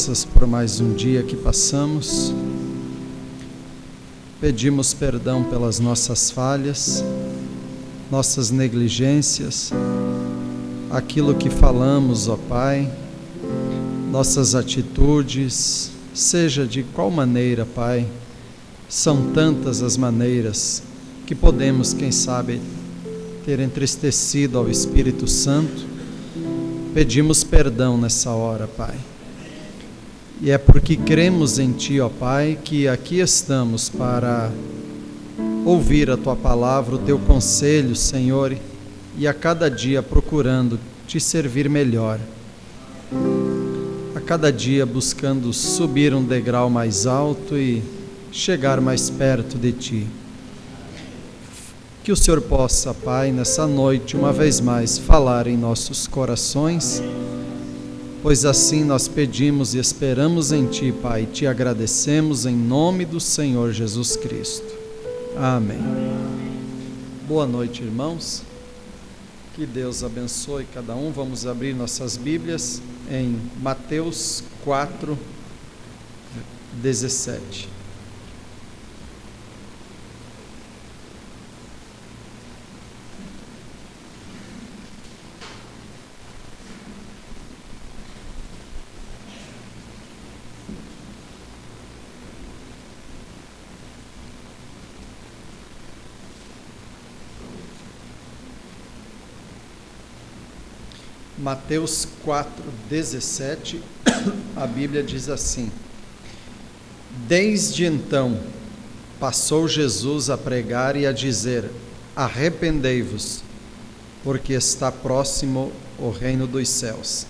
graças por mais um dia que passamos. Pedimos perdão pelas nossas falhas, nossas negligências, aquilo que falamos, ó Pai, nossas atitudes, seja de qual maneira, Pai. São tantas as maneiras que podemos, quem sabe, ter entristecido ao Espírito Santo. Pedimos perdão nessa hora, Pai. E é porque cremos em Ti, ó Pai, que aqui estamos para ouvir a Tua palavra, o Teu conselho, Senhor, e a cada dia procurando Te servir melhor. A cada dia buscando subir um degrau mais alto e chegar mais perto de Ti. Que o Senhor possa, Pai, nessa noite, uma vez mais, falar em nossos corações, pois assim nós pedimos e esperamos em Ti, Pai, Te agradecemos em nome do Senhor Jesus Cristo. Amém. Boa noite, irmãos. Que Deus abençoe cada um. Vamos abrir nossas Bíblias em Mateus 4, 17. Mateus 4:17, a Bíblia diz assim: Desde então passou Jesus a pregar e a dizer: Arrependei-vos, porque está próximo o reino dos céus.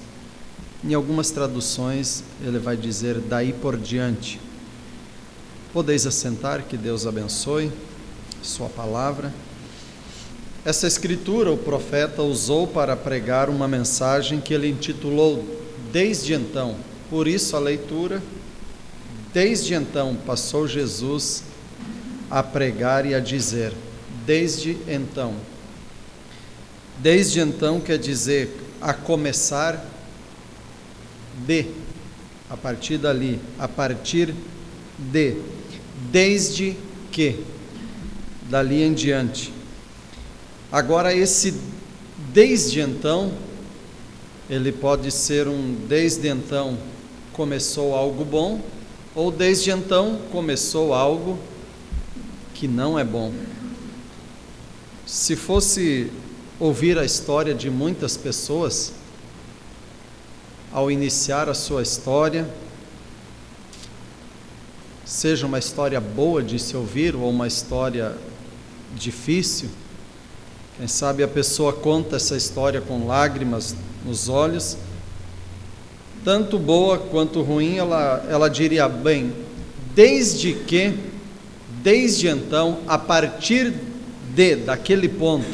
Em algumas traduções ele vai dizer daí por diante. Podeis assentar, que Deus abençoe sua palavra. Essa escritura o profeta usou para pregar uma mensagem que ele intitulou Desde então. Por isso a leitura, desde então passou Jesus a pregar e a dizer, desde então. Desde então quer dizer a começar de, a partir dali, a partir de, desde que, dali em diante. Agora esse desde então, ele pode ser um desde então começou algo bom, ou desde então começou algo que não é bom. Se fosse ouvir a história de muitas pessoas, ao iniciar a sua história, seja uma história boa de se ouvir ou uma história difícil, quem sabe a pessoa conta essa história com lágrimas nos olhos, tanto boa quanto ruim, ela diria, bem, desde então, a partir daquele ponto,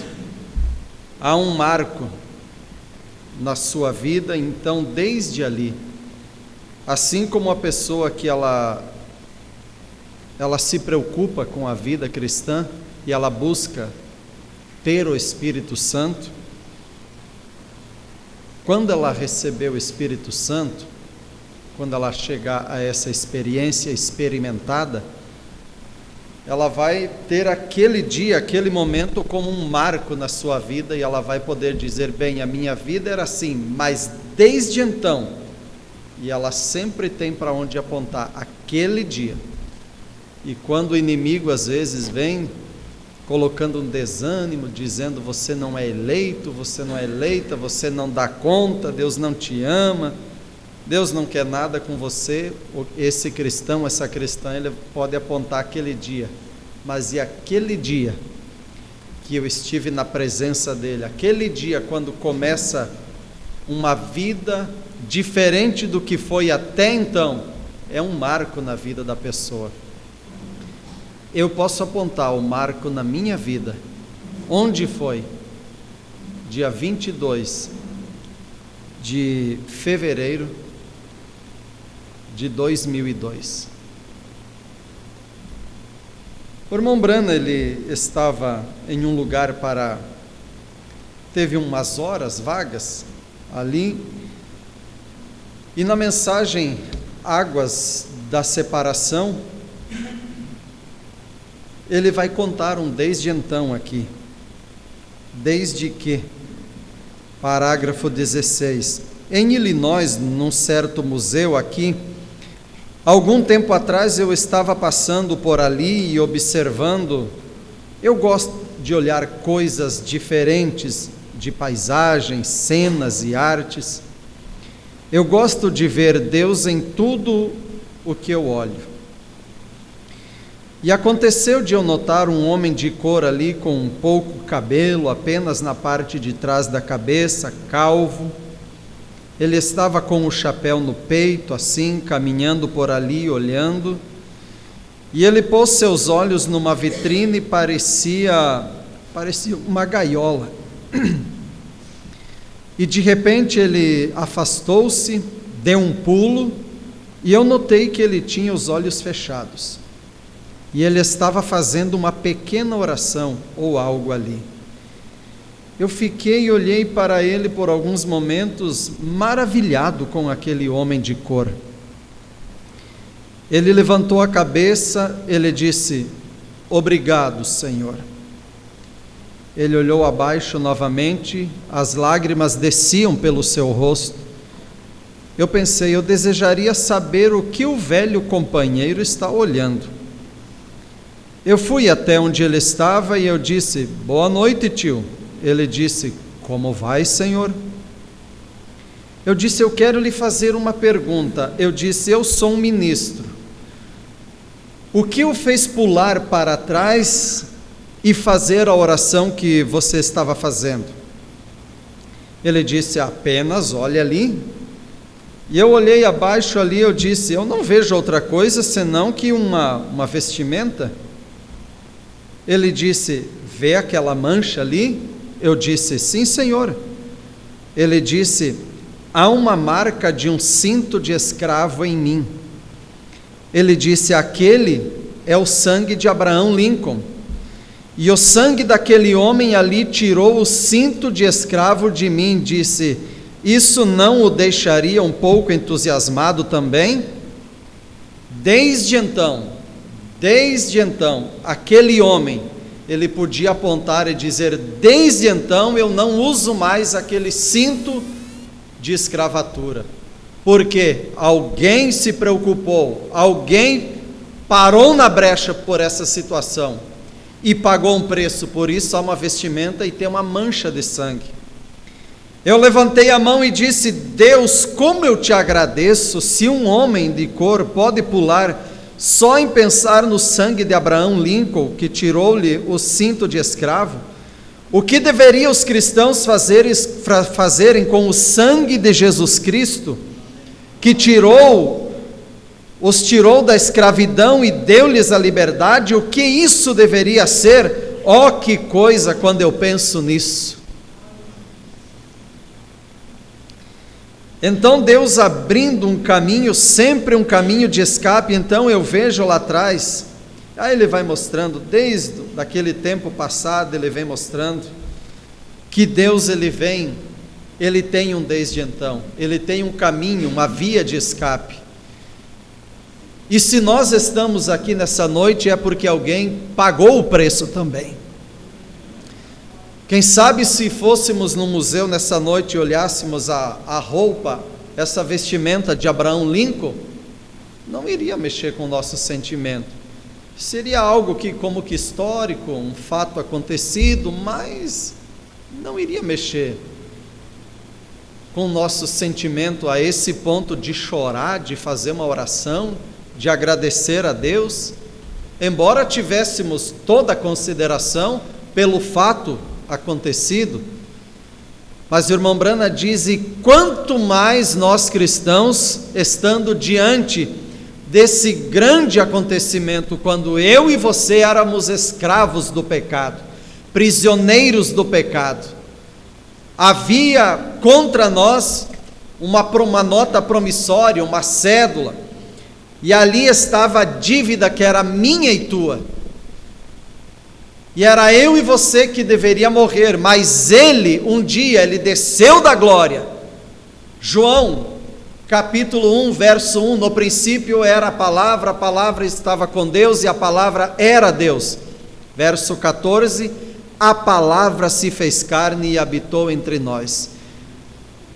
há um marco na sua vida, então desde ali, assim como a pessoa que ela se preocupa com a vida cristã e ela busca ter o Espírito Santo, quando ela receber o Espírito Santo, quando ela chegar a essa experiência experimentada, ela vai ter aquele dia, aquele momento como um marco na sua vida e ela vai poder dizer, bem, a minha vida era assim, mas desde então, e ela sempre tem para onde apontar, aquele dia. E quando o inimigo às vezes vem colocando um desânimo, dizendo você não é eleito, você não é eleita, você não dá conta, Deus não te ama, Deus não quer nada com você, esse cristão, essa cristã, ele pode apontar aquele dia, mas e aquele dia que eu estive na presença dele, aquele dia quando começa uma vida diferente do que foi até então, é um marco na vida da pessoa. Eu posso apontar o marco na minha vida. Onde foi? Dia 22 de fevereiro de 2002. O irmão Brana, ele estava em um lugar teve umas horas vagas ali, e na mensagem águas da separação, ele vai contar um desde então aqui. Desde que? Parágrafo 16. Em Illinois, num certo museu aqui, algum tempo atrás eu estava passando por ali e observando. Eu gosto de olhar coisas diferentes, de paisagens, cenas e artes. Eu gosto de ver Deus em tudo o que eu olho. E aconteceu de eu notar um homem de cor ali com um pouco cabelo, apenas na parte de trás da cabeça, calvo. Ele estava com o chapéu no peito, assim, caminhando por ali, olhando. E ele pôs seus olhos numa vitrine e parecia uma gaiola. E de repente ele afastou-se, deu um pulo, e eu notei que ele tinha os olhos fechados. E ele estava fazendo uma pequena oração ou algo ali. Eu fiquei e olhei para ele por alguns momentos, maravilhado com aquele homem de cor. Ele levantou a cabeça, ele disse: "Obrigado, Senhor." Ele olhou abaixo novamente, as lágrimas desciam pelo seu rosto. Eu pensei, eu desejaria saber o que o velho companheiro está olhando. Eu fui até onde ele estava e eu disse: "Boa noite, tio." Ele disse: "Como vai, Senhor?" Eu disse: "Eu quero lhe fazer uma pergunta." Eu disse: "Eu sou um ministro. O que o fez pular para trás e fazer a oração que você estava fazendo?" Ele disse: "Apenas olhe ali." E eu olhei abaixo ali, eu disse: "Eu não vejo outra coisa senão que uma vestimenta." Ele disse: "Vê aquela mancha ali?" Eu disse: "Sim, Senhor." Ele disse: "Há uma marca de um cinto de escravo em mim." Ele disse: "Aquele é o sangue de Abraham Lincoln. E o sangue daquele homem ali tirou o cinto de escravo de mim." Disse: "Isso não o deixaria um pouco entusiasmado também?" Desde então, aquele homem, ele podia apontar e dizer: "Desde então eu não uso mais aquele cinto de escravatura." Porque alguém se preocupou, alguém parou na brecha por essa situação e pagou um preço. Por isso há uma vestimenta e tem uma mancha de sangue. Eu levantei a mão e disse: "Deus, como eu te agradeço, se um homem de cor pode pular só em pensar no sangue de Abraham Lincoln, que tirou-lhe o cinto de escravo. O que deveriam os cristãos fazerem com o sangue de Jesus Cristo, que os tirou da escravidão e deu-lhes a liberdade? O que isso deveria ser? Oh, que coisa quando eu penso nisso!" Então Deus abrindo um caminho, sempre um caminho de escape. Então eu vejo lá atrás, aí ele vai mostrando, desde daquele tempo passado, ele vem mostrando que Deus ele tem um desde então, ele tem um caminho, uma via de escape. E se nós estamos aqui nessa noite é porque alguém pagou o preço também. Quem sabe se fôssemos no museu nessa noite e olhássemos a roupa, essa vestimenta de Abraham Lincoln, não iria mexer com o nosso sentimento. Seria algo como que histórico, um fato acontecido, mas não iria mexer com o nosso sentimento a esse ponto de chorar, de fazer uma oração, de agradecer a Deus, embora tivéssemos toda a consideração pelo fato acontecido. Mas o irmão Brana diz: "E quanto mais nós cristãos, estando diante desse grande acontecimento, quando eu e você éramos escravos do pecado, prisioneiros do pecado, havia contra nós uma nota promissória, uma cédula, e ali estava a dívida que era minha e tua. E era eu e você que deveria morrer, mas ele, um dia, ele desceu da glória. João, capítulo 1, verso 1, no princípio era a palavra estava com Deus e a palavra era Deus. Verso 14, a palavra se fez carne e habitou entre nós.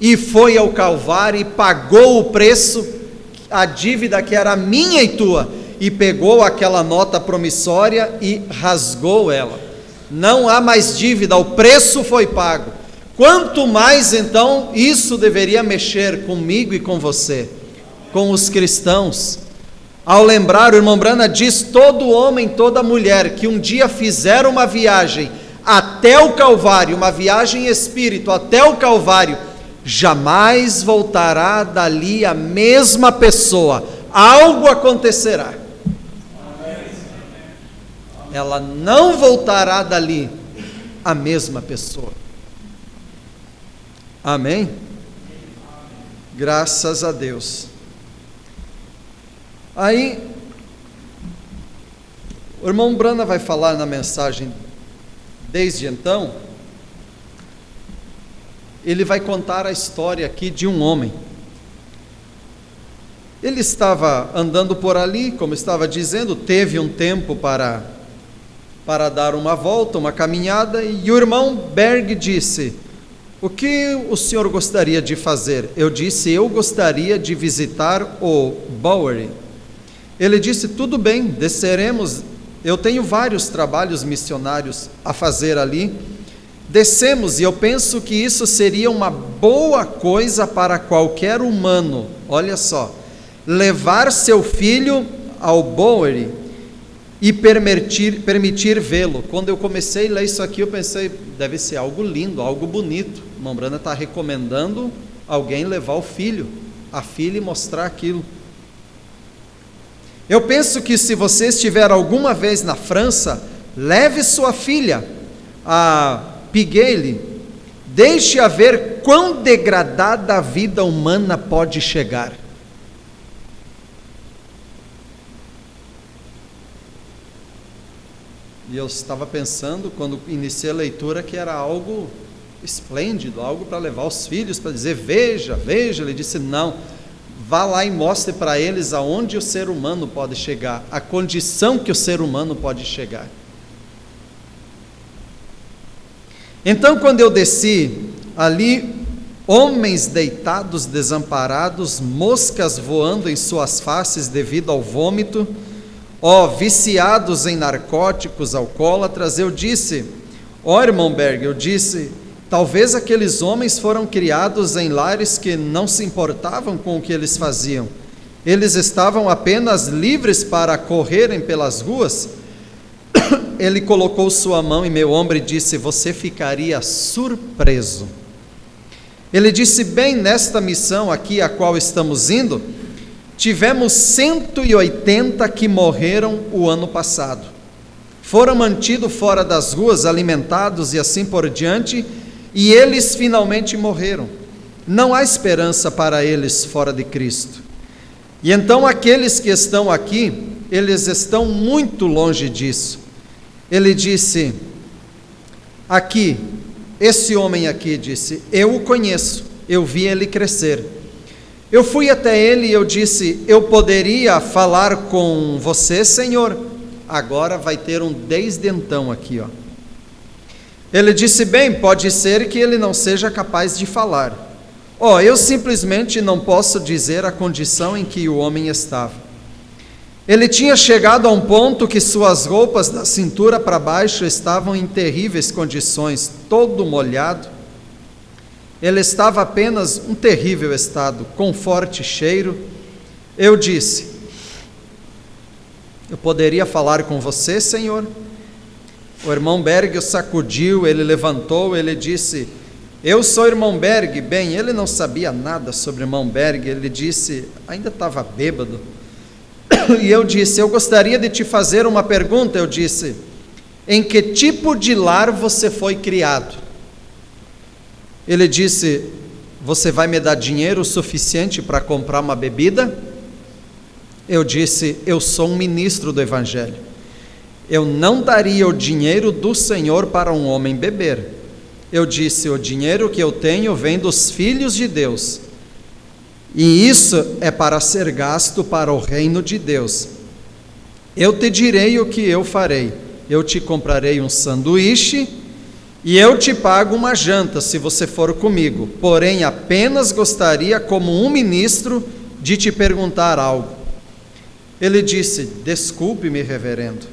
E foi ao Calvário e pagou o preço, a dívida que era minha e tua, e pegou aquela nota promissória e rasgou ela. Não há mais dívida, o preço foi pago. Quanto mais então isso deveria mexer comigo e com você, com os cristãos. Ao lembrar, o irmão Brana diz: todo homem, toda mulher que um dia fizer uma viagem até o Calvário, uma viagem em espírito até o Calvário, jamais voltará dali a mesma pessoa. Algo acontecerá. Ela não voltará dali a mesma pessoa. Amém? Graças a Deus. Aí, o irmão Brana vai falar na mensagem, desde então, ele vai contar a história aqui de um homem. Ele estava andando por ali, como estava dizendo, teve um tempo para dar uma volta, uma caminhada, e o irmão Berg disse: o que o senhor gostaria de fazer? Eu disse: eu gostaria de visitar o Bowery. Ele disse: tudo bem, desceremos, eu tenho vários trabalhos missionários a fazer ali, descemos, e eu penso que isso seria uma boa coisa para qualquer humano, olha só, levar seu filho ao Bowery e permitir vê-lo. Quando eu comecei a ler isso aqui, eu pensei, deve ser algo lindo, algo bonito. O irmão Brana está recomendando alguém levar o filho, a filha, e mostrar aquilo. Eu penso que se você estiver alguma vez na França, leve sua filha, a Pigalle, deixe-a ver quão degradada a vida humana pode chegar. E eu estava pensando, quando iniciei a leitura, que era algo esplêndido, algo para levar os filhos, para dizer: veja, veja. Ele disse: não, vá lá e mostre para eles aonde o ser humano pode chegar, a condição que o ser humano pode chegar. Então, quando eu desci ali, homens deitados, desamparados, moscas voando em suas faces devido ao vômito, viciados em narcóticos, alcoólatras, eu disse: irmão Berg, eu disse, talvez aqueles homens foram criados em lares que não se importavam com o que eles faziam, eles estavam apenas livres para correrem pelas ruas. Ele colocou sua mão em meu ombro e disse: você ficaria surpreso. Ele disse: bem, nesta missão aqui a qual estamos indo, tivemos 180 que morreram o ano passado. Foram mantidos fora das ruas, alimentados e assim por diante, e eles finalmente morreram. Não há esperança para eles fora de Cristo. E então aqueles que estão aqui, eles estão muito longe disso. Ele disse, aqui, esse homem aqui disse: eu o conheço, eu vi ele crescer. Eu fui até ele e eu disse: eu poderia falar com você, Senhor? Agora vai ter um desde então aqui, Ele disse: bem, pode ser que ele não seja capaz de falar. Eu simplesmente não posso dizer a condição em que o homem estava. Ele tinha chegado a um ponto que suas roupas da cintura para baixo estavam em terríveis condições, todo molhado. Ele estava apenas um terrível estado, com forte cheiro. Eu disse: eu poderia falar com você, Senhor? O irmão Berg o sacudiu, ele levantou, ele disse: eu sou irmão Berg. Bem, ele não sabia nada sobre irmão Berg, ele disse, ainda estava bêbado. E eu disse: eu gostaria de te fazer uma pergunta. Eu disse: em que tipo de lar você foi criado? Ele disse: você vai me dar dinheiro suficiente para comprar uma bebida? Eu disse: eu sou um ministro do Evangelho, eu não daria o dinheiro do Senhor para um homem beber. Eu disse: o dinheiro que eu tenho vem dos filhos de Deus, e isso é para ser gasto para o reino de Deus. Eu te direi o que eu farei. Eu te comprarei um sanduíche e eu te pago uma janta se você for comigo. Porém, apenas gostaria, como um ministro, de te perguntar algo. Ele disse: desculpe-me, reverendo.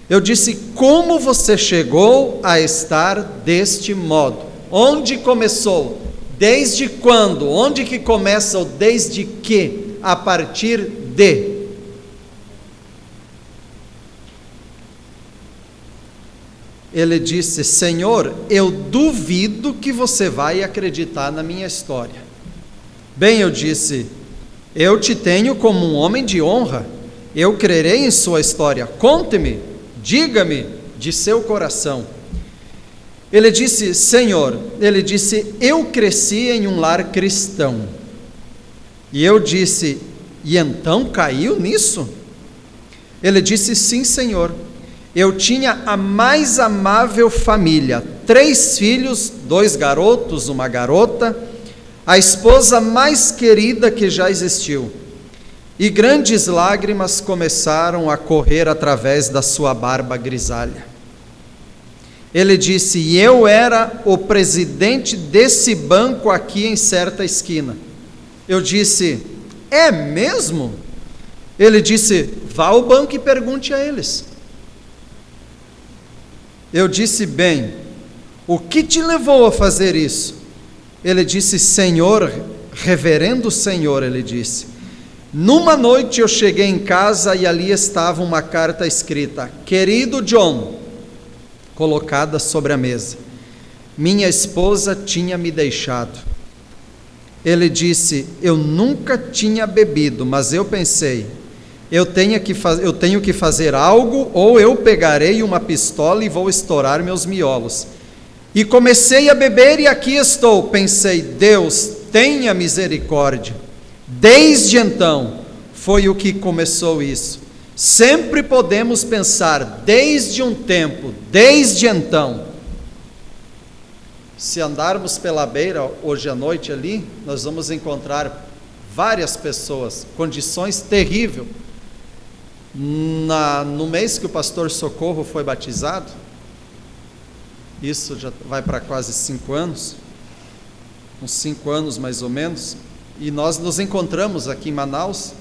Eu disse: como você chegou a estar deste modo? Onde começou? Desde quando? Onde que começa o desde que? A partir de. Ele disse: Senhor, eu duvido que você vai acreditar na minha história. Bem, eu disse: eu te tenho como um homem de honra, eu crerei em sua história, conte-me, diga-me de seu coração. Ele disse: Senhor, ele disse, eu cresci em um lar cristão. E eu disse: e então caiu nisso? Ele disse: sim, Senhor. Eu tinha a mais amável família, 3 filhos, 2 garotos, uma garota, a esposa mais querida que já existiu. E grandes lágrimas começaram a correr através da sua barba grisalha. Ele disse: e eu era o presidente desse banco aqui em certa esquina. Eu disse: é mesmo? Ele disse: vá ao banco e pergunte a eles. Eu disse: bem, o que te levou a fazer isso? Ele disse: Senhor, reverendo Senhor, ele disse, numa noite eu cheguei em casa e ali estava uma carta escrita: querido John, colocada sobre a mesa. Minha esposa tinha me deixado. Ele disse: eu nunca tinha bebido, mas eu pensei, eu tenho que fazer algo, ou eu pegarei uma pistola e vou estourar meus miolos. E comecei a beber e aqui estou. Pensei: Deus, tenha misericórdia. Desde então, foi o que começou isso. Sempre podemos pensar, desde um tempo, desde então. Se andarmos pela beira hoje à noite ali, nós vamos encontrar várias pessoas, condições terríveis. No mês que o pastor Socorro foi batizado, isso já vai para quase 5 anos, uns 5 anos mais ou menos, e nós nos encontramos aqui em Manaus.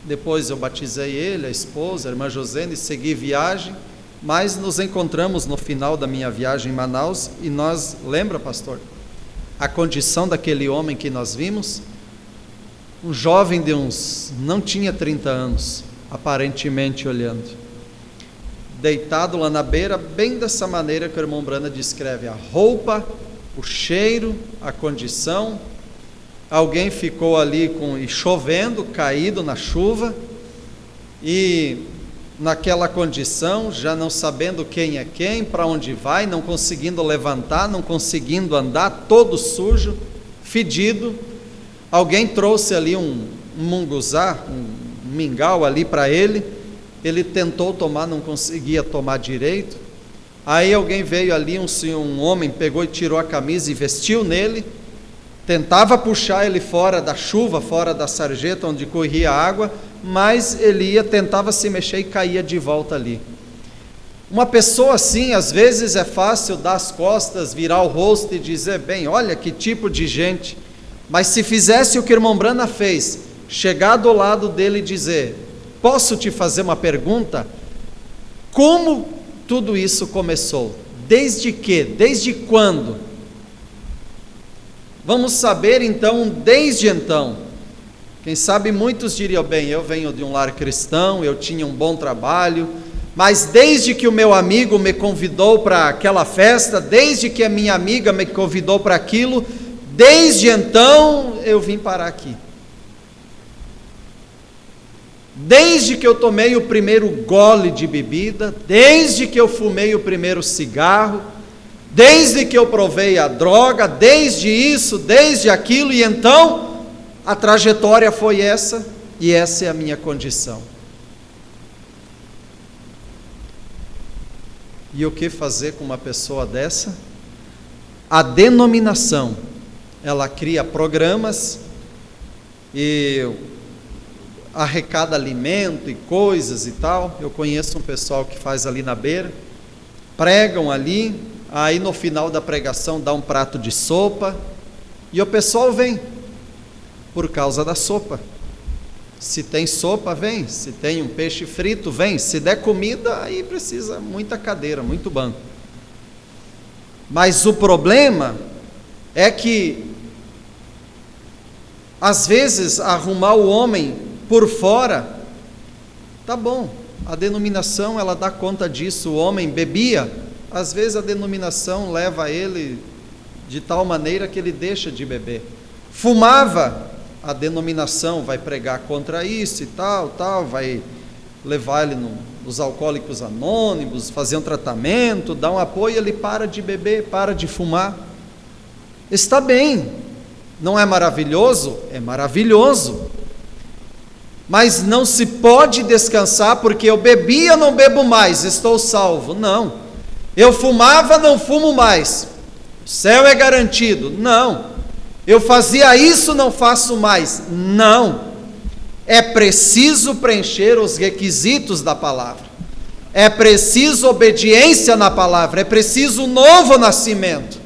Depois eu batizei ele, a esposa, a irmã Josene, segui viagem, mas nos encontramos no final da minha viagem em Manaus, e nós, lembra, pastor, a condição daquele homem que nós vimos? Um jovem de não tinha 30 anos, aparentemente olhando, deitado lá na beira, bem dessa maneira que o irmão Brana descreve, a roupa, o cheiro, a condição. Alguém ficou ali chovendo, caído na chuva, e naquela condição, já não sabendo quem é quem, para onde vai, não conseguindo levantar, não conseguindo andar, todo sujo, fedido. Alguém trouxe ali um munguzá, um mingau ali para ele. Ele tentou tomar, não conseguia tomar direito. Aí alguém veio ali, um homem pegou e tirou a camisa e vestiu nele, tentava puxar ele fora da chuva, fora da sarjeta onde corria água, mas ele tentava se mexer e caía de volta ali. Uma pessoa assim, às vezes é fácil dar as costas, virar o rosto e dizer: bem, olha que tipo de gente. Mas se fizesse o que o irmão Brana fez, chegar do lado dele e dizer: posso te fazer uma pergunta? Como tudo isso começou? Desde que? Desde quando? Vamos saber então, desde então. Quem sabe muitos diriam: bem, eu venho de um lar cristão, eu tinha um bom trabalho, mas desde que o meu amigo me convidou para aquela festa, desde que a minha amiga me convidou para aquilo, desde então eu vim parar aqui. Desde que eu tomei o primeiro gole de bebida, desde que eu fumei o primeiro cigarro, desde que eu provei a droga, desde isso, desde aquilo, e então a trajetória foi essa, e essa é a minha condição. E o que fazer com uma pessoa dessa? A denominação, ela cria programas, e arrecada alimento e coisas e tal. Eu conheço um pessoal que faz ali na beira, pregam ali, aí no final da pregação dá um prato de sopa, e o pessoal vem, por causa da sopa. Se tem sopa, vem. Se tem um peixe frito, vem. Se der comida, aí precisa muita cadeira, muito banco. Mas o problema é que, às vezes, arrumar o homem por fora, tá bom, a denominação ela dá conta disso. O homem bebia, às vezes a denominação leva ele de tal maneira que ele deixa de beber. Fumava, a denominação vai pregar contra isso e tal, vai levar ele nos alcoólicos anônimos, fazer um tratamento, dar um apoio, ele para de beber, para de fumar. Está bem, não é maravilhoso? É maravilhoso. Mas não se pode descansar porque eu bebia, não bebo mais, estou salvo. Não. Eu fumava, não fumo mais, o céu é garantido. Não. Eu fazia isso, não faço mais. Não. É preciso preencher os requisitos da palavra. É preciso obediência na palavra. É preciso novo nascimento.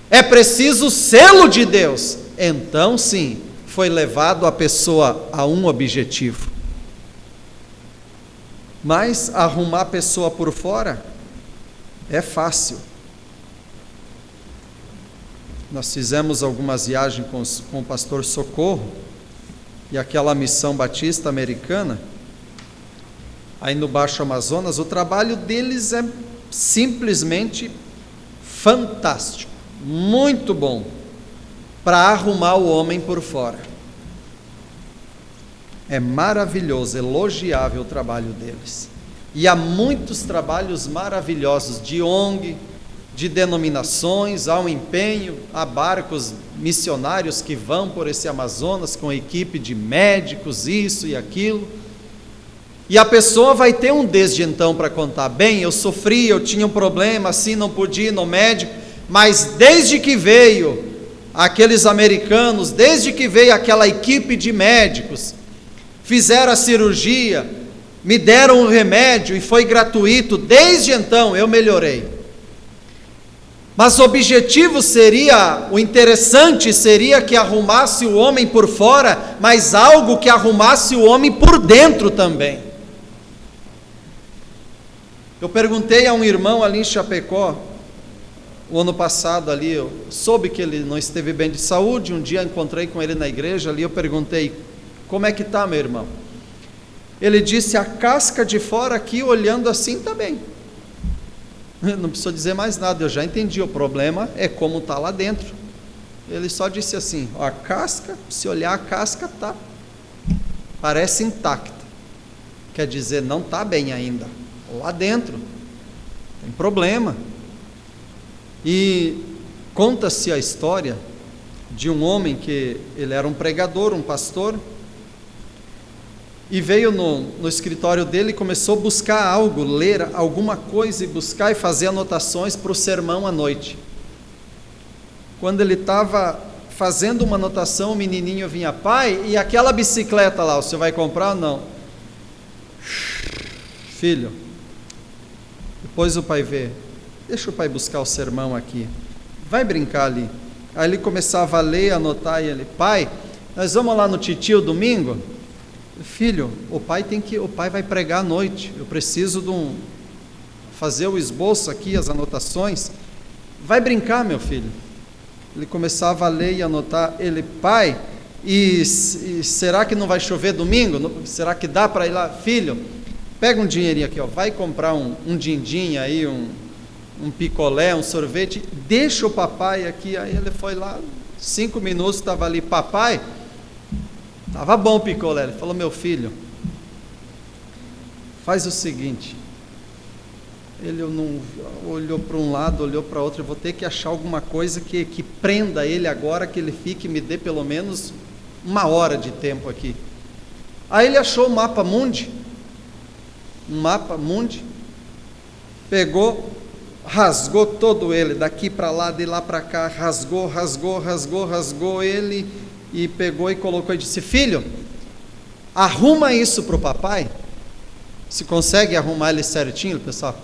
É preciso selo de Deus. Então, sim, foi levado a pessoa a um objetivo. Mas arrumar a pessoa por fora é fácil. Nós fizemos algumas viagens com o pastor Socorro e aquela missão batista americana, aí no Baixo Amazonas. O trabalho deles é simplesmente fantástico, muito bom, para arrumar o homem por fora. É maravilhoso, elogiável o trabalho deles. E há muitos trabalhos maravilhosos de ONG, de denominações, há um empenho, há barcos missionários que vão por esse Amazonas com equipe de médicos, isso e aquilo, e a pessoa vai ter um desde então para contar. Bem, eu sofri, eu tinha um problema assim, não podia ir no médico, mas desde que veio aqueles americanos, desde que veio aquela equipe de médicos, fizeram a cirurgia, me deram um remédio e foi gratuito, desde então eu melhorei. Mas o objetivo seria, o interessante seria que arrumasse o homem por fora, mas algo que arrumasse o homem por dentro também. Eu perguntei a um irmão ali em Chapecó, o ano passado ali, eu soube que ele não esteve bem de saúde, um dia encontrei com ele na igreja ali, eu perguntei, como é que está, meu irmão? Ele disse, a casca de fora aqui, olhando assim, está bem. Não preciso dizer mais nada, eu já entendi, o problema é como está lá dentro. Ele só disse assim, ó, a casca, se olhar a casca, tá, parece intacta, quer dizer, não está bem ainda, lá dentro, tem problema. E conta-se a história de um homem que ele era um pregador, um pastor, e veio no escritório dele e começou a buscar algo, ler alguma coisa e buscar e fazer anotações para o sermão à noite. Quando ele estava fazendo uma anotação, o menininho vinha, pai, e aquela bicicleta lá, o senhor vai comprar ou não? Filho, depois o pai vê, deixa o pai buscar o sermão aqui, vai brincar ali. Aí ele começava a ler, anotar, e ele, pai, nós vamos lá no titio domingo? Filho, o pai vai pregar à noite, eu preciso fazer o esboço aqui, as anotações, vai brincar, meu filho. Ele começava a ler e anotar, ele, pai, e será que não vai chover domingo? Será que dá para ir lá? Filho, pega um dinheirinho aqui, ó, vai comprar um din-din aí, um picolé, um sorvete, deixa o papai aqui. Aí ele foi lá, 5 minutos, estava ali, papai, estava bom o picolé. Ele falou, meu filho, faz o seguinte, ele não olhou para um lado, olhou para outro, eu vou ter que achar alguma coisa que prenda ele agora, que ele fique, me dê pelo menos 1 hora de tempo aqui. Aí ele achou o mapa mundi, pegou, rasgou todo ele, daqui para lá, de lá para cá, rasgou ele, e pegou e colocou e disse: filho, arruma isso para o papai. Se consegue arrumar ele certinho, o pessoal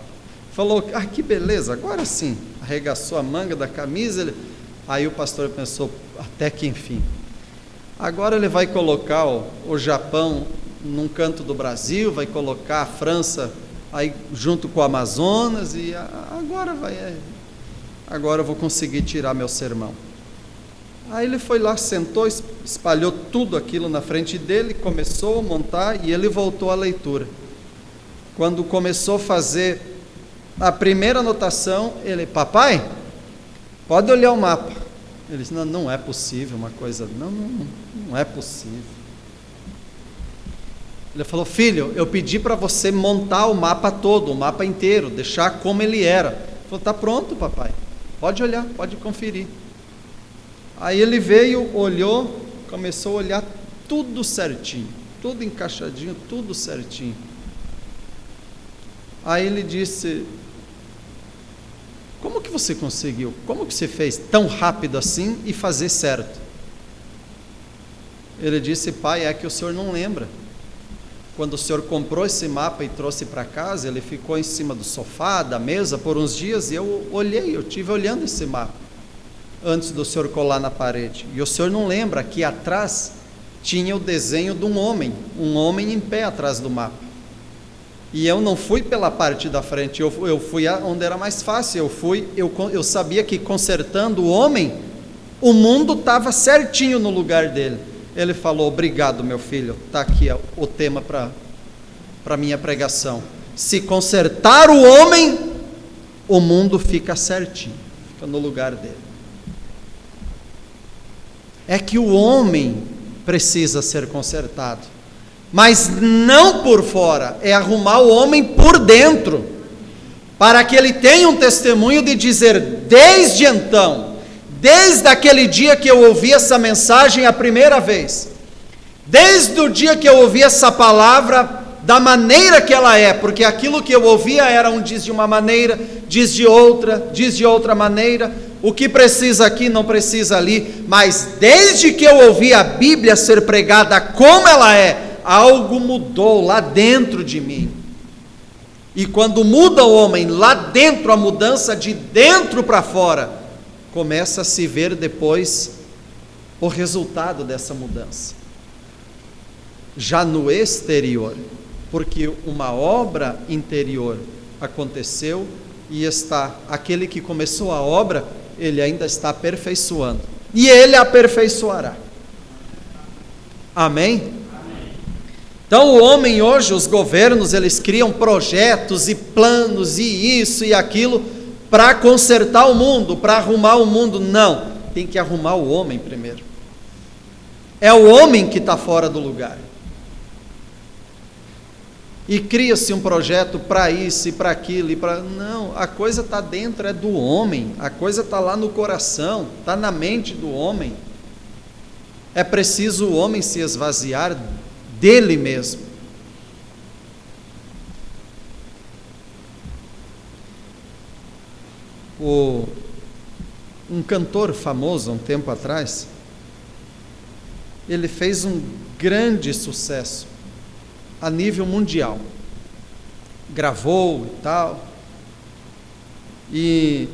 falou: ah, que beleza, agora sim. Arregaçou a manga da camisa. Aí o pastor pensou: até que enfim. Agora ele vai colocar o Japão num canto do Brasil, vai colocar a França aí junto com o Amazonas, e agora eu vou conseguir tirar meu sermão. Aí ele foi lá, sentou, espalhou tudo aquilo na frente dele, começou a montar, e ele voltou à leitura. Quando começou a fazer a primeira anotação, ele: papai, pode olhar o mapa. Ele disse: não é possível uma coisa, não é possível. Ele falou: filho, eu pedi para você montar o mapa todo, o mapa inteiro, deixar como ele era. Ele falou: tá pronto, papai, pode olhar, pode conferir. Aí ele veio, olhou, começou a olhar tudo certinho, tudo encaixadinho, tudo certinho. Aí ele disse: como que você conseguiu? Como que você fez tão rápido assim e fazer certo? Ele disse: pai, é que o senhor não lembra. Quando o senhor comprou esse mapa e trouxe para casa, ele ficou em cima do sofá, da mesa, por uns dias, e eu estive olhando esse mapa antes do senhor colar na parede. E o senhor não lembra que atrás tinha o desenho de um homem em pé atrás do mapa. E eu não fui pela parte da frente, eu fui onde era mais fácil. Eu sabia que consertando o homem, o mundo estava certinho no lugar dele. Ele falou: obrigado, meu filho, está aqui o tema para a minha pregação. Se consertar o homem, o mundo fica certinho, fica no lugar dele. É que o homem precisa ser consertado, mas não por fora, é arrumar o homem por dentro, para que ele tenha um testemunho de dizer: desde então, desde aquele dia que eu ouvi essa mensagem a primeira vez, desde o dia que eu ouvi essa palavra da maneira que ela é, porque aquilo que eu ouvia era diz de uma maneira, diz de outra maneira, o que precisa aqui não precisa ali, mas desde que eu ouvi a Bíblia ser pregada como ela é, algo mudou lá dentro de mim. E quando muda o homem lá dentro, a mudança de dentro para fora, começa a se ver depois o resultado dessa mudança, já no exterior, porque uma obra interior aconteceu e aquele que começou a obra, ele ainda está aperfeiçoando, e ele aperfeiçoará. Amém? Então o homem hoje, os governos, eles criam projetos e planos e isso e aquilo para consertar o mundo, para arrumar o mundo. Não, tem que arrumar o homem primeiro. É o homem que está fora do lugar. E cria-se um projeto para isso e para aquilo, não, a coisa está dentro, é do homem, a coisa está lá no coração, está na mente do homem. É preciso o homem se esvaziar dele mesmo. Um cantor famoso, um tempo atrás, ele fez um grande sucesso a nível mundial, gravou e tal, e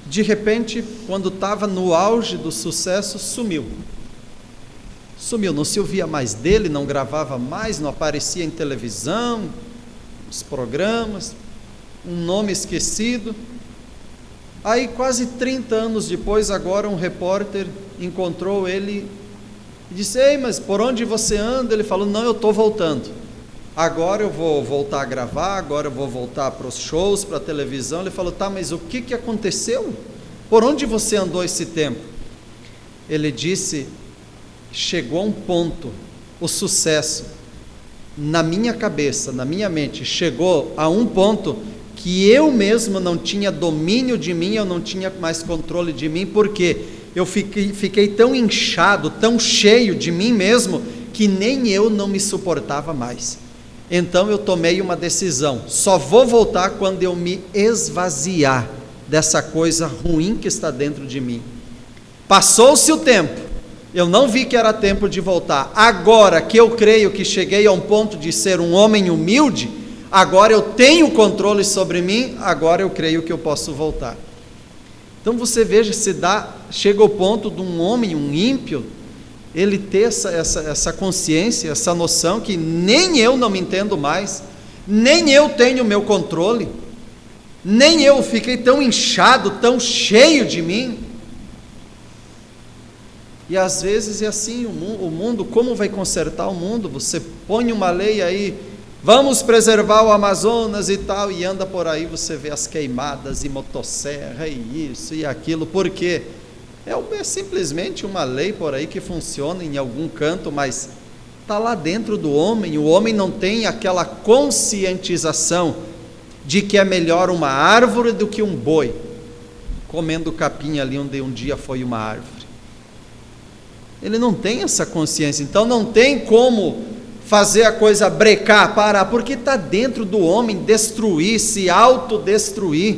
de repente, quando estava no auge do sucesso, sumiu, não se ouvia mais dele, não gravava mais, não aparecia em televisão, nos programas, um nome esquecido. Aí quase 30 anos depois, agora um repórter encontrou ele e disse: ei, mas por onde você anda? Ele falou: não, eu estou voltando, agora eu vou voltar a gravar, agora eu vou voltar para os shows, para a televisão. Ele falou: tá, mas o que aconteceu? Por onde você andou esse tempo? Ele disse: chegou a um ponto, o sucesso, na minha cabeça, na minha mente, chegou a um ponto que eu mesmo não tinha domínio de mim, eu não tinha mais controle de mim, porque eu fiquei tão inchado, tão cheio de mim mesmo, que nem eu não me suportava mais. Então eu tomei uma decisão: só vou voltar quando eu me esvaziar dessa coisa ruim que está dentro de mim. Passou-se o tempo, eu não vi que era tempo de voltar. Agora que eu creio que cheguei a um ponto de ser um homem humilde, agora eu tenho controle sobre mim, agora eu creio que eu posso voltar. Então você veja, chega ao ponto de um homem, um ímpio, ele ter essa consciência, essa noção que nem eu não me entendo mais, nem eu tenho o meu controle, nem eu fiquei tão inchado, tão cheio de mim. E às vezes é assim, o mundo, como vai consertar o mundo? Você põe uma lei aí, vamos preservar o Amazonas e tal, e anda por aí, você vê as queimadas e motosserra e isso e aquilo. Por quê? É simplesmente uma lei por aí que funciona em algum canto, mas está lá dentro do homem. O homem não tem aquela conscientização de que é melhor uma árvore do que um boi comendo capim ali onde um dia foi uma árvore. Ele não tem essa consciência, então não tem como fazer a coisa brecar, parar, porque está dentro do homem destruir, se autodestruir.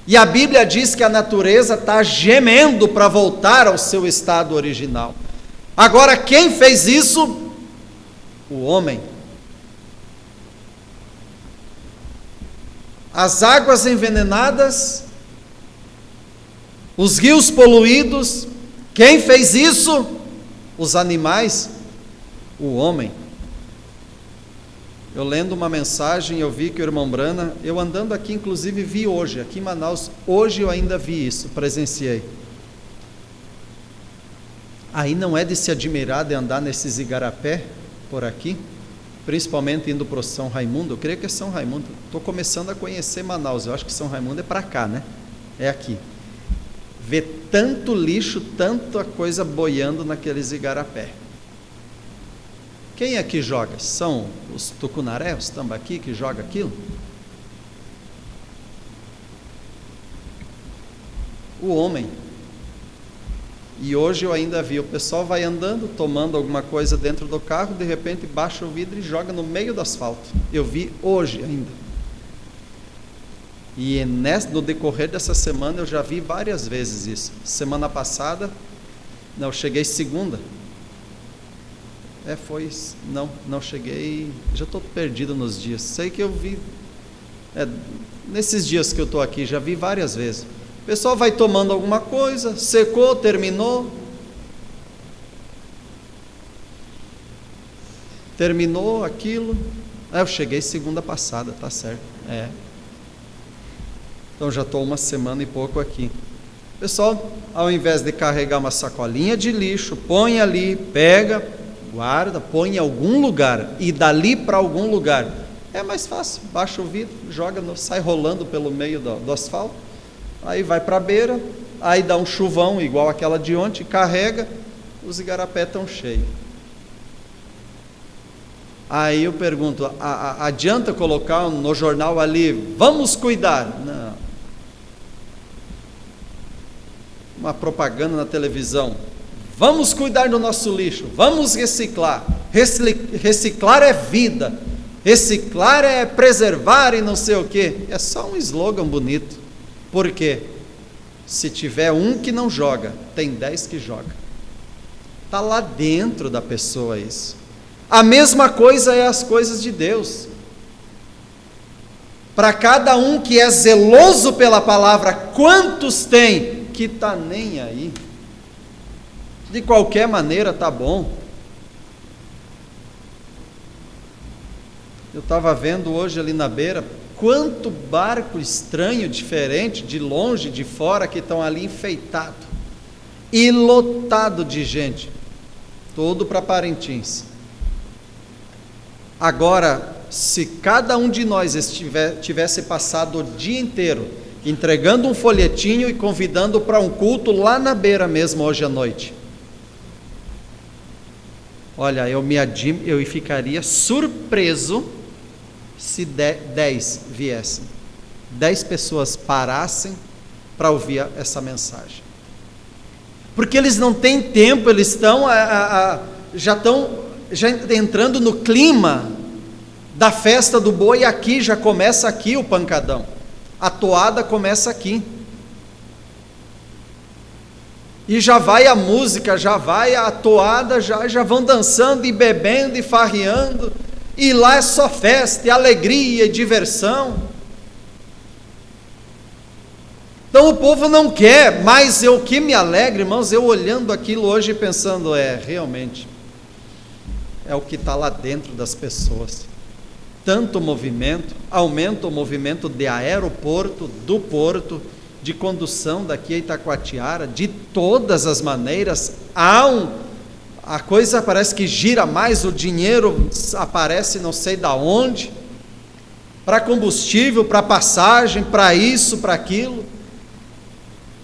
E a Bíblia diz que a natureza está gemendo para voltar ao seu estado original. Agora, quem fez isso? O homem. As águas envenenadas, os rios poluídos, quem fez isso? Os animais, o homem. Eu lendo uma mensagem, eu vi que o irmão Brana, eu andando aqui, inclusive vi hoje, aqui em Manaus, hoje eu ainda vi isso, presenciei. Aí não é de se admirar de andar nesses igarapé, por aqui, principalmente indo para o São Raimundo. Eu creio que é São Raimundo, estou começando a conhecer Manaus, eu acho que São Raimundo é para cá, né? É aqui. Ver tanto lixo, tanta coisa boiando naqueles igarapé. Quem é que joga? São os tucunaré, os tambaqui que joga aquilo? O homem. E hoje eu ainda vi, o pessoal vai andando, tomando alguma coisa dentro do carro, de repente baixa o vidro e joga no meio do asfalto. Eu vi hoje ainda. E no decorrer dessa semana eu já vi várias vezes isso. Semana passada, não, cheguei segunda. Não cheguei, já estou perdido nos dias. Sei que eu vi, nesses dias que eu estou aqui, já vi várias vezes. O pessoal vai tomando alguma coisa, secou, terminou aquilo. Eu cheguei segunda passada, tá certo. Então já estou uma semana e pouco aqui. O pessoal, ao invés de carregar uma sacolinha de lixo, põe ali, pega, guarda, põe em algum lugar e dali para algum lugar. É mais fácil, baixa o vidro, joga, sai rolando pelo meio do asfalto, aí vai para a beira, aí dá um chuvão igual aquela de ontem, carrega, os igarapé estão cheios. Aí eu pergunto, adianta colocar no jornal ali, vamos cuidar? Não. Uma propaganda na televisão, vamos cuidar do nosso lixo, vamos reciclar. Reciclar é vida, reciclar é preservar e não sei o quê. É só um slogan bonito. Por quê? Se tiver um que não joga, tem 10 que joga. Está lá dentro da pessoa isso. A mesma coisa é as coisas de Deus. Para cada um que é zeloso pela palavra, quantos tem que está nem aí? De qualquer maneira está bom. Eu estava vendo hoje ali na beira, quanto barco estranho, diferente, de longe, de fora, que estão ali enfeitados e lotado de gente, todo para Parintins. Agora, se cada um de nós tivesse passado o dia inteiro entregando um folhetinho e convidando para um culto lá na beira mesmo hoje à noite, olha, eu ficaria surpreso se 10 viessem, 10 pessoas parassem para ouvir essa mensagem, porque eles não têm tempo, eles estão já entrando no clima da festa do boi. Aqui já começa aqui o pancadão, a toada começa aqui. e já vai a música, já vai a toada, já vão dançando e bebendo e farreando, e lá é só festa, e alegria e diversão. Então o povo não quer, mas o que me alegra, irmãos, eu olhando aquilo hoje e pensando, realmente, é o que está lá dentro das pessoas. Tanto movimento, aumenta o movimento de aeroporto, do porto, de condução daqui a Itacoatiara, de todas as maneiras, a coisa parece que gira mais, o dinheiro aparece não sei da onde, para combustível, para passagem, para isso, para aquilo.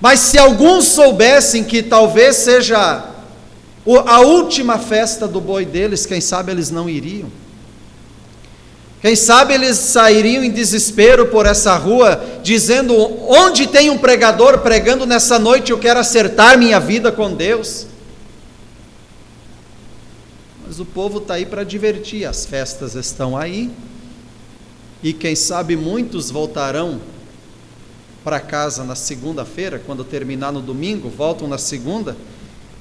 Mas se alguns soubessem que talvez seja a última festa do boi deles, quem sabe eles não iriam. Quem sabe eles sairiam em desespero por essa rua, dizendo, onde tem um pregador pregando nessa noite, eu quero acertar minha vida com Deus. Mas o povo está aí para divertir, as festas estão aí, e quem sabe muitos voltarão para casa na segunda-feira, quando terminar no domingo, voltam na segunda,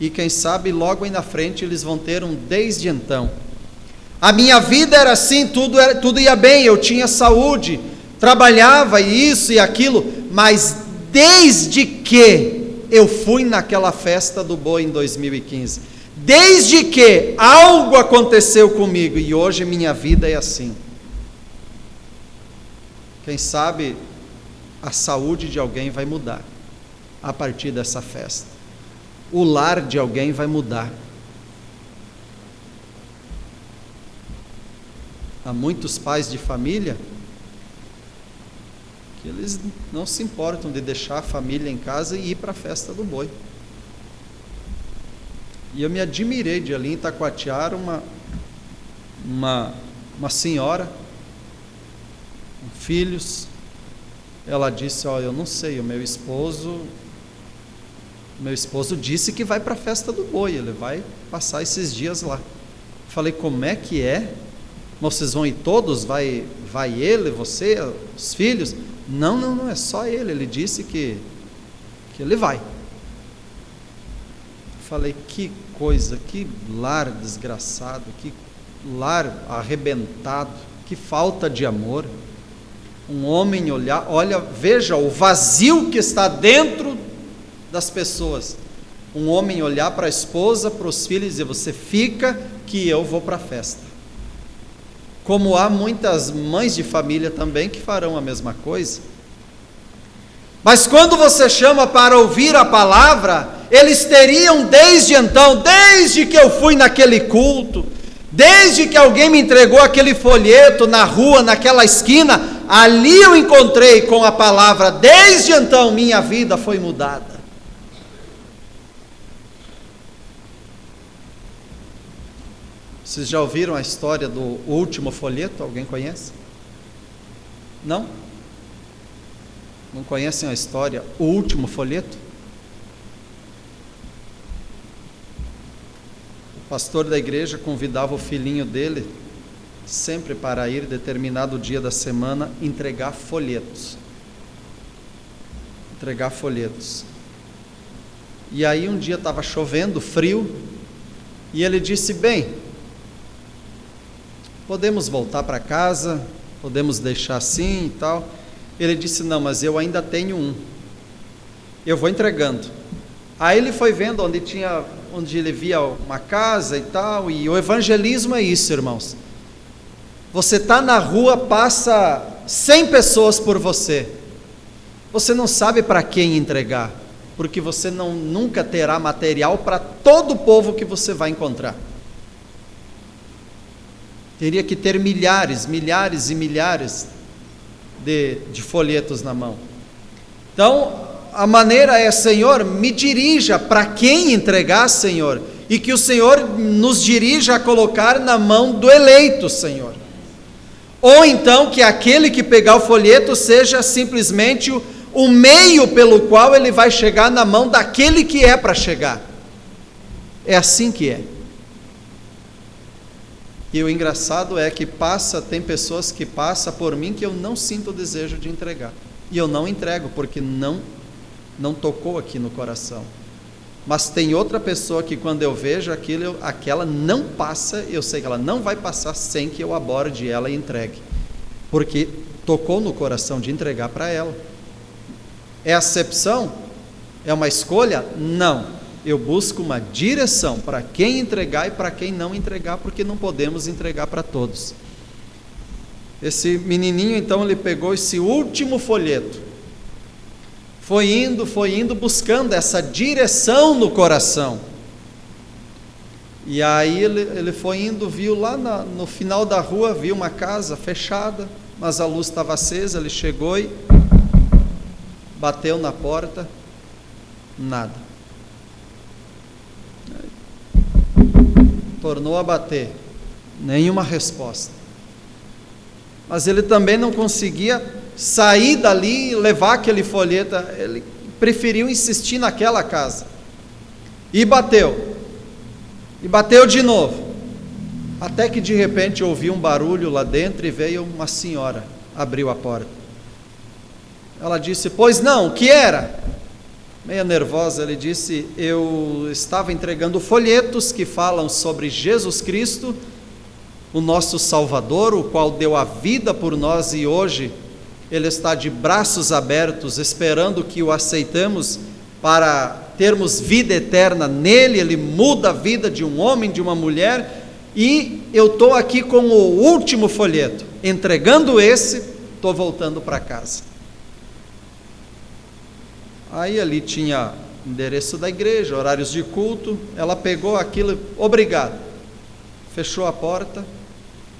e quem sabe logo aí na frente eles vão ter um desde então. A minha vida era assim, tudo ia bem, eu tinha saúde, trabalhava e isso e aquilo, mas desde que eu fui naquela festa do boi em 2015, desde que algo aconteceu comigo, e hoje minha vida é assim. Quem sabe a saúde de alguém vai mudar a partir dessa festa, o lar de alguém vai mudar. Há muitos pais de família que eles não se importam de deixar a família em casa e ir para a festa do boi. E eu me admirei de ali em Itacoatiara, uma senhora, com filhos, ela disse, eu não sei, o meu esposo disse que vai para a festa do boi, ele vai passar esses dias lá. Falei, como é que é? Vocês vão ir todos? Vai ele, você, os filhos? Não, é só ele disse que ele vai. Falei, que coisa, que lar desgraçado, que lar arrebentado, que falta de amor. Um homem olha, veja o vazio que está dentro das pessoas. Um homem olhar para a esposa, para os filhos e dizer, você fica que eu vou para a festa. Como há muitas mães de família também que farão a mesma coisa. Mas quando você chama para ouvir a palavra, eles teriam desde então, desde que eu fui naquele culto, desde que alguém me entregou aquele folheto na rua, naquela esquina, ali eu encontrei com a palavra, desde então minha vida foi mudada. Vocês já ouviram a história do último folheto? Alguém conhece? Não? Não conhecem a história, o último folheto? O pastor da igreja convidava o filhinho dele, sempre para ir determinado dia da semana, entregar folhetos. Entregar folhetos. E aí um dia estava chovendo, frio, e ele disse, bem, podemos voltar para casa, podemos deixar assim e tal. Ele disse, não, mas eu ainda tenho um, eu vou entregando. Aí ele foi vendo onde ele via uma casa e tal, e o evangelismo é isso, irmãos. Você está na rua, passa 100 pessoas por você, você não sabe para quem entregar, porque você nunca terá material para todo o povo que você vai encontrar. Teria que ter milhares e milhares de folhetos na mão. Então, a maneira é, Senhor, me dirija para quem entregar, Senhor, e que o Senhor nos dirija a colocar na mão do eleito, Senhor. Ou então que aquele que pegar o folheto seja simplesmente o meio pelo qual ele vai chegar na mão daquele que é para chegar. É assim que é. E o engraçado é que tem pessoas que passam por mim que eu não sinto o desejo de entregar. E eu não entrego porque não tocou aqui no coração. Mas tem outra pessoa que quando eu vejo aquilo, aquela não passa, eu sei que ela não vai passar sem que eu aborde ela e entregue. Porque tocou no coração de entregar para ela. É acepção? É uma escolha? Não. Eu busco uma direção para quem entregar e para quem não entregar, porque não podemos entregar para todos. Esse menininho, então, ele pegou esse último folheto, foi indo, buscando essa direção no coração. E aí ele foi indo, viu lá no final da rua, viu uma casa fechada, mas a luz estava acesa, ele chegou e bateu na porta, nada. Tornou a bater, nenhuma resposta. Mas ele também não conseguia sair dali e levar aquele folheto, ele preferiu insistir naquela casa. E bateu de novo, até que de repente ouviu um barulho lá dentro e veio uma senhora, abriu a porta. Ela disse: pois não, o que era? Meia nervosa, ele disse: eu estava entregando folhetos que falam sobre Jesus Cristo, o nosso Salvador, o qual deu a vida por nós, e hoje Ele está de braços abertos, esperando que o aceitemos para termos vida eterna nele. Ele muda a vida de um homem, de uma mulher, e eu estou aqui com o último folheto, entregando esse, estou voltando para casa. Aí ali tinha endereço da igreja, horários de culto, ela pegou aquilo, obrigado, fechou a porta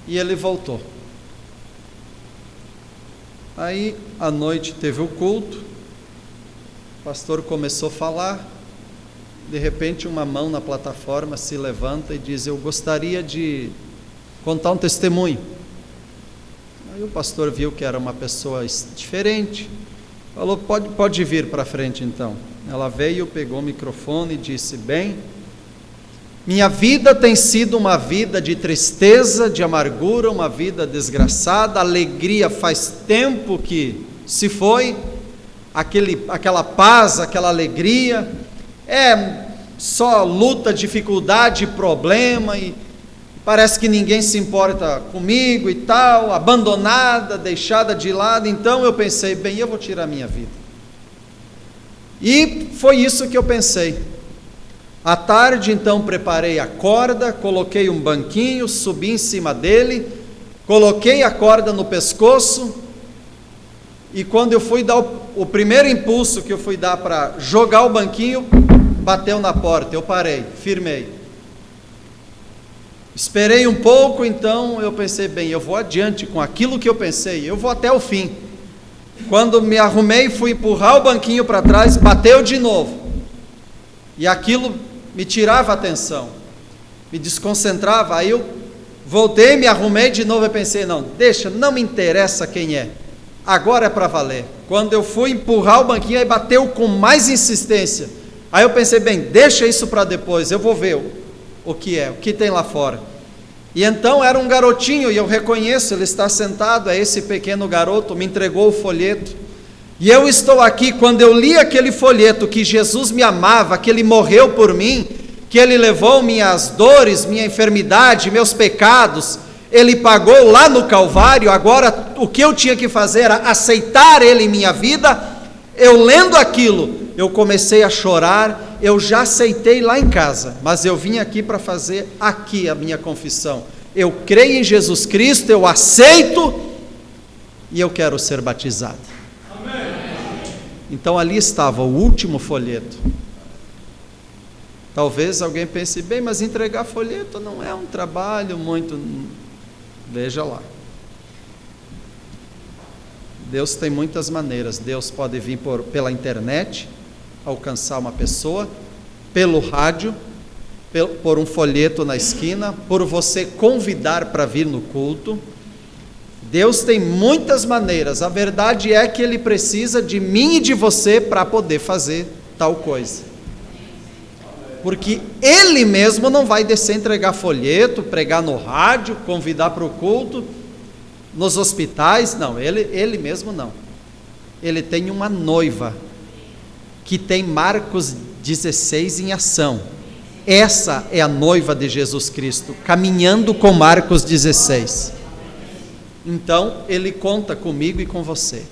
e ele voltou. Aí à noite teve o culto, o pastor começou a falar, de repente uma mão na plataforma se levanta e diz: eu gostaria de contar um testemunho. Aí o pastor viu que era uma pessoa diferente, falou: pode vir para frente então. Ela veio, pegou o microfone e disse: bem, minha vida tem sido uma vida de tristeza, de amargura, uma vida desgraçada, a alegria faz tempo que se foi, aquela paz, aquela alegria, é só luta, dificuldade, problema, e parece que ninguém se importa comigo e tal, abandonada, deixada de lado. Então eu pensei: bem, eu vou tirar minha vida. E foi isso que eu pensei. À tarde, então, preparei a corda, coloquei um banquinho, subi em cima dele, coloquei a corda no pescoço, e quando eu fui dar o primeiro impulso que eu fui dar para jogar o banquinho, bateu na porta. Eu parei, firmei. Esperei um pouco, então eu pensei: bem, eu vou adiante com aquilo que eu pensei, eu vou até o fim. Quando me arrumei, fui empurrar o banquinho para trás, bateu de novo. E aquilo me tirava a atenção, me desconcentrava. Aí eu voltei, me arrumei de novo e pensei: não, deixa, não me interessa quem é, agora é para valer. Quando eu fui empurrar o banquinho, aí bateu com mais insistência. Aí eu pensei: bem, deixa isso para depois, eu vou ver o que é, o que tem lá fora. E então era um garotinho, e eu reconheço, ele está sentado, é esse pequeno garoto, me entregou o folheto. E eu estou aqui, quando eu li aquele folheto, que Jesus me amava, que Ele morreu por mim, que Ele levou minhas dores, minha enfermidade, meus pecados, Ele pagou lá no Calvário. Agora o que eu tinha que fazer era aceitar Ele em minha vida. Eu lendo aquilo, eu comecei a chorar. Eu já aceitei lá em casa, mas eu vim aqui para fazer aqui a minha confissão. Eu creio em Jesus Cristo, eu aceito, e eu quero ser batizado. Então ali estava o último folheto. Talvez alguém pense: bem, mas entregar folheto não é um trabalho muito... Veja lá, Deus tem muitas maneiras. Deus pode vir pela internet, alcançar uma pessoa, pelo rádio, por um folheto na esquina, por você convidar para vir no culto. Deus tem muitas maneiras. A verdade é que Ele precisa de mim e de você para poder fazer tal coisa, porque Ele mesmo não vai descer, entregar folheto, pregar no rádio, convidar para o culto, nos hospitais. Não, Ele mesmo não. Ele tem uma noiva que tem marcos 16 em ação. Essa é a noiva de Jesus Cristo, caminhando com Marcos 16. Então, ele conta comigo e com você.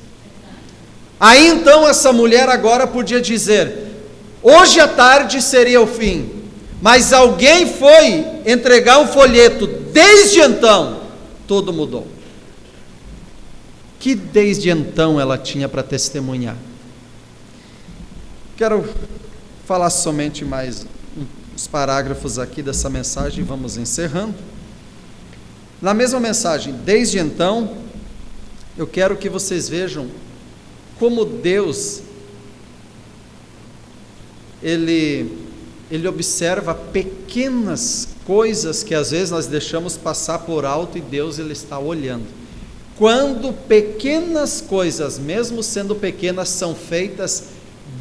Aí então essa mulher agora podia dizer: hoje à tarde seria o fim, mas alguém foi entregar um folheto, desde então tudo mudou. Que desde então ela tinha para testemunhar? Quero falar somente mais uns parágrafos aqui dessa mensagem e vamos encerrando. Na mesma mensagem, desde então, eu quero que vocês vejam como Deus, Ele observa pequenas coisas que às vezes nós deixamos passar por alto e Deus, Ele está olhando. Quando pequenas coisas, mesmo sendo pequenas, são feitas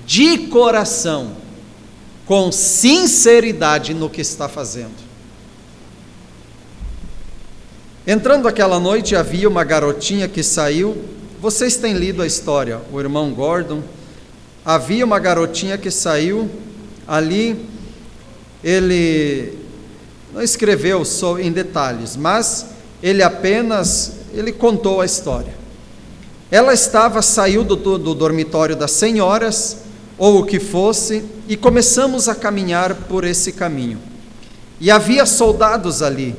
de coração, com sinceridade no que está fazendo. Entrando aquela noite, havia uma garotinha que saiu. Vocês têm lido a história, o irmão Gordon. Havia uma garotinha que saiu ali. Ele não escreveu só em detalhes, mas ele contou a história. Ela saiu do dormitório das senhoras, ou o que fosse, e começamos a caminhar por esse caminho. E havia soldados ali.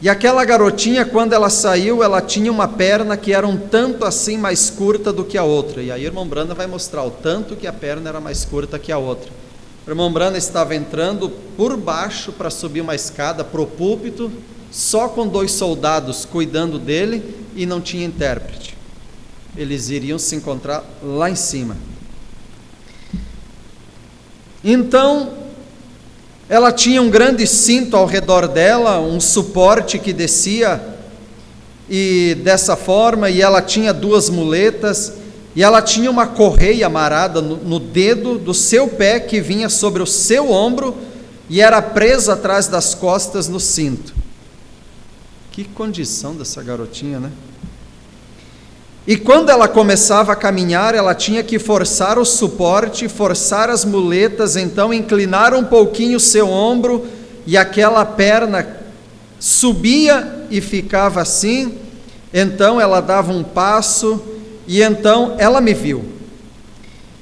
E aquela garotinha, quando ela saiu, ela tinha uma perna que era um tanto assim mais curta do que a outra. E aí o irmão Branda vai mostrar o tanto que a perna era mais curta que a outra. O irmão Branda estava entrando por baixo para subir uma escada para o púlpito, só com 2 soldados cuidando dele, e não tinha intérprete. Eles iriam se encontrar lá em cima. Então, ela tinha um grande cinto ao redor dela, um suporte que descia, e dessa forma, e ela tinha 2 muletas, e ela tinha uma correia amarrada no dedo do seu pé, que vinha sobre o seu ombro, e era presa atrás das costas no cinto. Que condição dessa garotinha, né? E quando ela começava a caminhar, ela tinha que forçar o suporte, forçar as muletas, então inclinar um pouquinho o seu ombro, e aquela perna subia e ficava assim. Então ela dava um passo, e então ela me viu.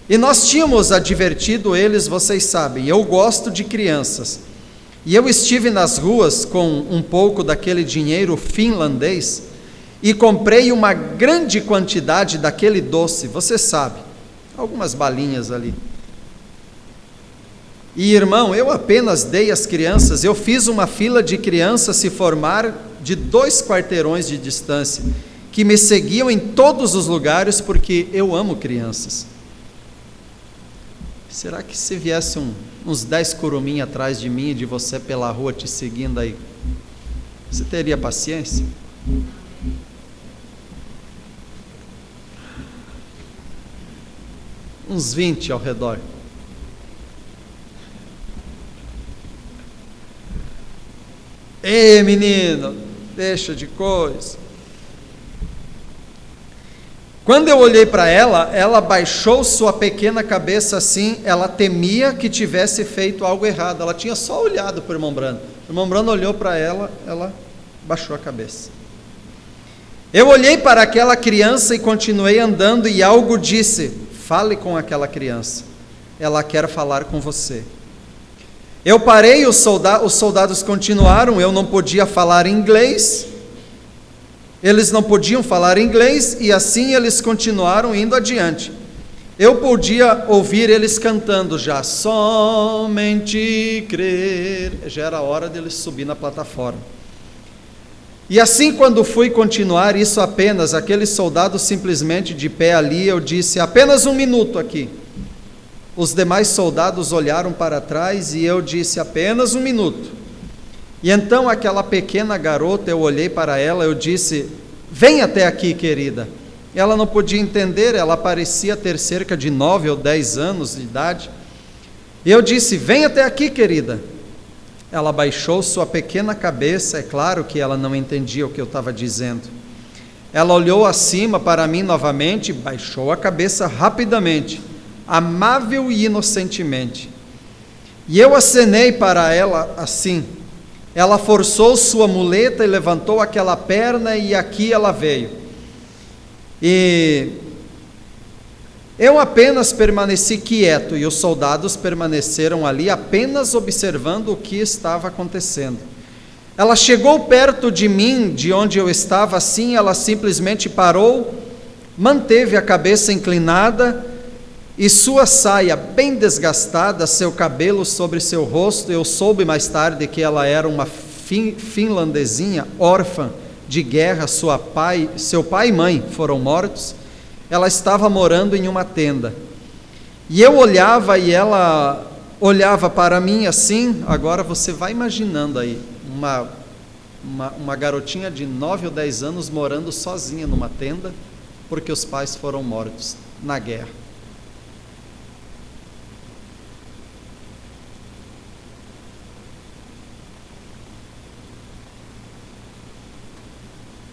E nós tínhamos advertido eles, vocês sabem, eu gosto de crianças. E eu estive nas ruas com um pouco daquele dinheiro finlandês, e comprei uma grande quantidade daquele doce, você sabe, algumas balinhas ali. E irmão, eu apenas dei às crianças, eu fiz uma fila de crianças se formar de 2 quarteirões de distância, que me seguiam em todos os lugares, porque eu amo crianças. Será que se viesse uns 10 curumim atrás de mim e de você pela rua te seguindo aí, você teria paciência? Uns 20 ao redor. Ei, menino, deixa de coisa. Quando eu olhei para ela, ela baixou sua pequena cabeça assim, ela temia que tivesse feito algo errado. Ela tinha só olhado para o irmão Brando. O irmão Brando olhou para ela, ela baixou a cabeça. Eu olhei para aquela criança e continuei andando, e algo disse: fale com aquela criança, ela quer falar com você. Eu parei, os soldados continuaram, eu não podia falar inglês, eles não podiam falar inglês, e assim eles continuaram indo adiante. Eu podia ouvir eles cantando já, somente crer, já era hora deles subir na plataforma. E assim, quando fui continuar, isso apenas, aqueles soldados simplesmente de pé ali, eu disse: apenas 1 minuto aqui. Os demais soldados olharam para trás e eu disse: apenas 1 minuto. E então aquela pequena garota, eu olhei para ela, eu disse: vem até aqui, querida. Ela não podia entender, ela parecia ter cerca de 9 ou 10 anos de idade. E eu disse: vem até aqui, querida. Ela baixou sua pequena cabeça, é claro que ela não entendia o que eu estava dizendo. Ela olhou acima para mim novamente, baixou a cabeça rapidamente, amável e inocentemente. E eu acenei para ela assim. Ela forçou sua muleta e levantou aquela perna, e aqui ela veio. E eu apenas permaneci quieto, e os soldados permaneceram ali apenas observando o que estava acontecendo. Ela chegou perto de mim, de onde eu estava, assim, ela simplesmente parou, manteve a cabeça inclinada, e sua saia bem desgastada, seu cabelo sobre seu rosto. Eu soube mais tarde que ela era uma finlandesinha, órfã de guerra, seu pai e mãe foram mortos. Ela estava morando em uma tenda, e eu olhava e ela olhava para mim assim. Agora você vai imaginando aí, uma garotinha de 9 ou 10 anos morando sozinha numa tenda, porque os pais foram mortos na guerra.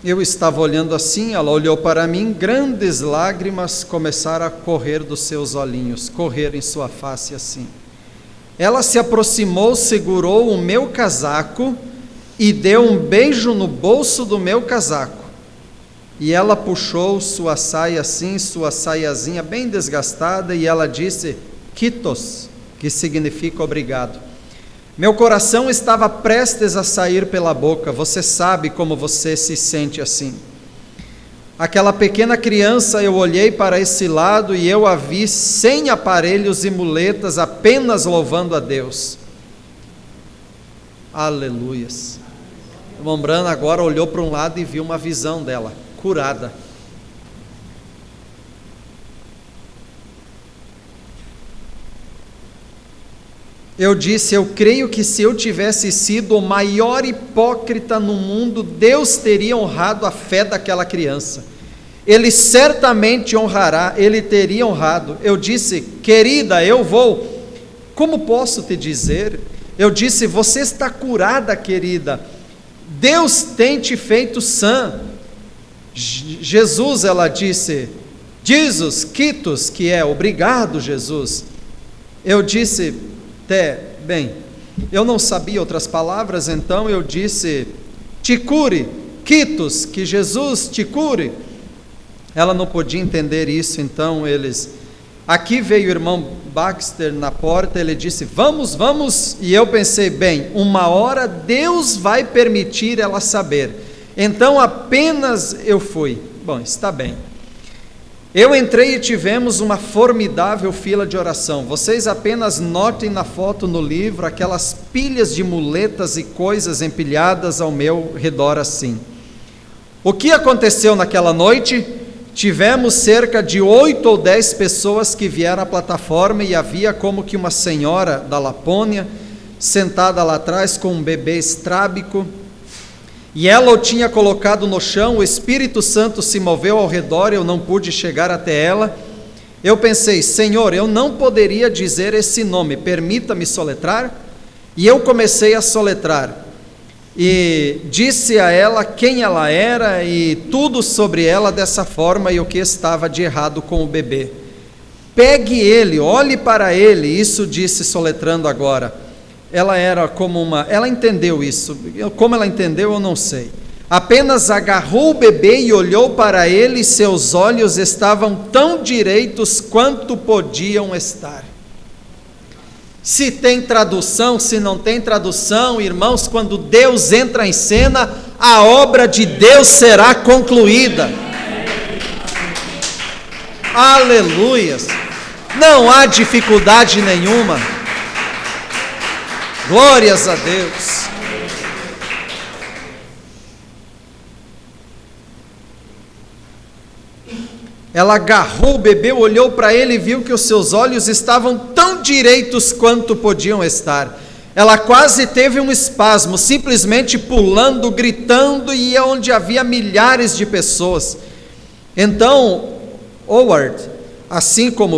Eu estava olhando assim, ela olhou para mim, grandes lágrimas começaram a correr dos seus olhinhos, correr em sua face assim. Ela se aproximou, segurou o meu casaco e deu um beijo no bolso do meu casaco. E ela puxou sua saia assim, sua saiazinha bem desgastada, e ela disse, "Kitos", que significa obrigado. Meu coração estava prestes a sair pela boca. Você sabe como você se sente assim. Aquela pequena criança, eu olhei para esse lado e eu a vi sem aparelhos e muletas, apenas louvando a Deus. Aleluias. O irmão Branham agora olhou para um lado e viu uma visão dela, curada. Eu disse, eu creio que se eu tivesse sido o maior hipócrita no mundo, Deus teria honrado a fé daquela criança. Ele certamente honrará, ele teria honrado. Eu disse, querida, eu vou. Como posso te dizer? Eu disse, você está curada, querida. Deus tem te feito sã. Jesus, ela disse, Jesus, Kitos, que é obrigado, Jesus. Eu disse, bem, eu não sabia outras palavras, então eu disse, te cure, Kitos, que Jesus te cure. Ela não podia entender isso, então aqui veio o irmão Baxter na porta, ele disse, vamos, e eu pensei, bem, uma hora Deus vai permitir ela saber, então apenas eu fui. Bom, está bem. Eu entrei e tivemos uma formidável fila de oração. Vocês apenas notem na foto no livro aquelas pilhas de muletas e coisas empilhadas ao meu redor assim. O que aconteceu naquela noite? Tivemos cerca de 8 ou 10 pessoas que vieram à plataforma, e havia como que uma senhora da Lapônia sentada lá atrás com um bebê estrábico. E ela o tinha colocado no chão, o Espírito Santo se moveu ao redor, eu não pude chegar até ela. Eu pensei, Senhor, eu não poderia dizer esse nome, permita-me soletrar? E eu comecei a soletrar, e disse a ela quem ela era, e tudo sobre ela dessa forma, e o que estava de errado com o bebê. Pegue ele, olhe para ele, isso disse soletrando agora. Ela era como ela entendeu isso, como ela entendeu eu não sei, apenas agarrou o bebê e olhou para ele, e seus olhos estavam tão direitos quanto podiam estar. Se tem tradução, se não tem tradução, irmãos, quando Deus entra em cena, a obra de Deus será concluída. Aleluias, não há dificuldade nenhuma. Glórias a Deus. Ela agarrou o bebê, olhou para ele e viu que os seus olhos estavam tão direitos quanto podiam estar. Ela quase teve um espasmo, simplesmente pulando, gritando, e onde havia milhares de pessoas. Então, Howard, assim como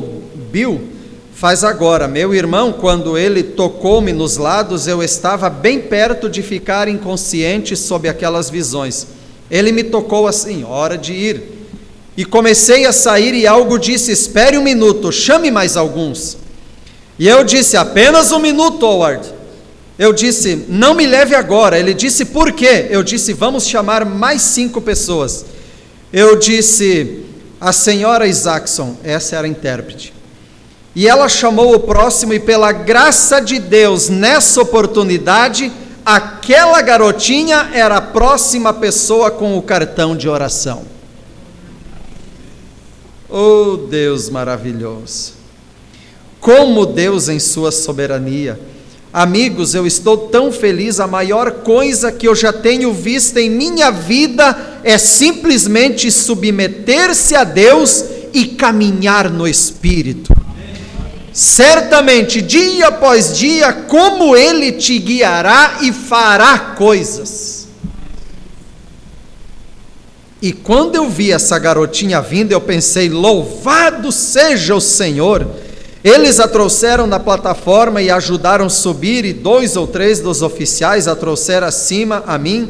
Bill faz agora, meu irmão, quando ele tocou-me nos lados, eu estava bem perto de ficar inconsciente sob aquelas visões. Ele me tocou assim, hora de ir. E comecei a sair, e algo disse, espere um minuto, chame mais alguns. E eu disse: apenas um minuto, Howard. Eu disse: não me leve agora. Ele disse: por quê? Eu disse: vamos chamar mais 5 pessoas. Eu disse: a senhora Isaacson, essa era a intérprete. E ela chamou o próximo, e pela graça de Deus, nessa oportunidade, aquela garotinha era a próxima pessoa com o cartão de oração. Oh, Deus maravilhoso! Como Deus em sua soberania. Amigos, eu estou tão feliz, a maior coisa que eu já tenho visto em minha vida é simplesmente submeter-se a Deus e caminhar no Espírito. Certamente, dia após dia, como Ele te guiará e fará coisas. E quando eu vi essa garotinha vindo, eu pensei: louvado seja o Senhor. Eles a trouxeram na plataforma e ajudaram a subir, e 2 ou 3 dos oficiais a trouxeram acima a mim,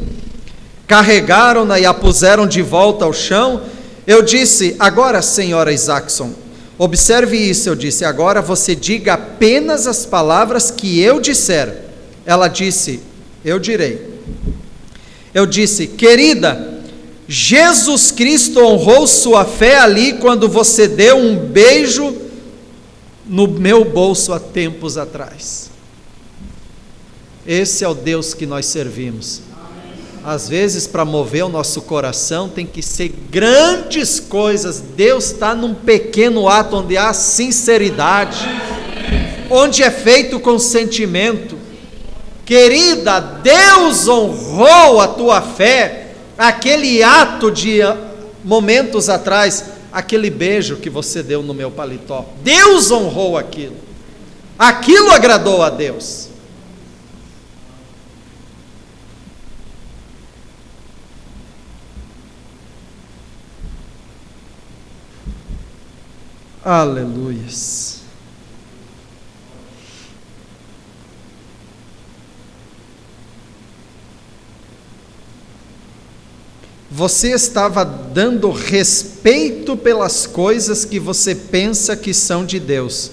carregaram-na e a puseram de volta ao chão. Eu disse: agora, senhora Isaacson, observe isso. Eu disse: agora você diga apenas as palavras que eu disser. Ela disse: eu direi. Eu disse: querida, Jesus Cristo honrou sua fé ali quando você deu um beijo no meu bolso há tempos atrás. Esse é o Deus que nós servimos. Às vezes, para mover o nosso coração, tem que ser grandes coisas. Deus está num pequeno ato onde há sinceridade, onde é feito com sentimento. Querida, Deus honrou a tua fé, aquele ato de momentos atrás, aquele beijo que você deu no meu paletó. Deus honrou aquilo. Aquilo agradou a Deus. Aleluias. Você estava dando respeito pelas coisas que você pensa que são de Deus.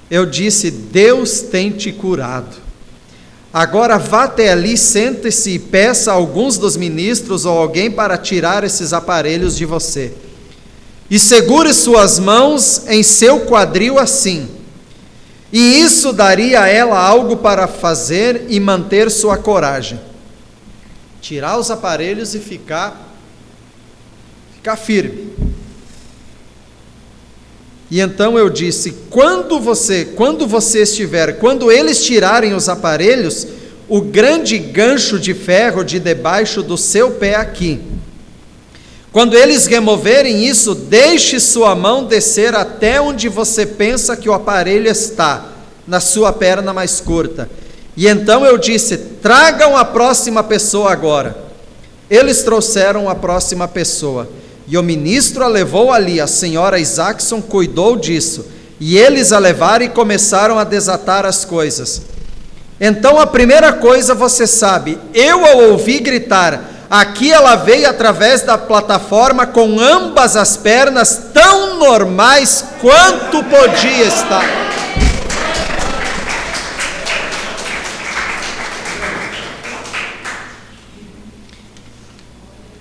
Eu disse: Deus tem te curado. Agora vá até ali, sente-se e peça a alguns dos ministros ou alguém para tirar esses aparelhos de você. E segure suas mãos em seu quadril assim. E isso daria a ela algo para fazer e manter sua coragem. Tirar os aparelhos e ficar firme. E então eu disse: quando eles tirarem os aparelhos, o grande gancho de ferro de debaixo do seu pé aqui. Quando eles removerem isso, deixe sua mão descer até onde você pensa que o aparelho está, na sua perna mais curta. E então eu disse: tragam a próxima pessoa agora. Eles trouxeram a próxima pessoa, e o ministro a levou ali, a senhora Isaacson cuidou disso, e eles a levaram e começaram a desatar as coisas. Então a primeira coisa você sabe, eu a ouvi gritar, aqui ela veio através da plataforma com ambas as pernas tão normais quanto podia estar.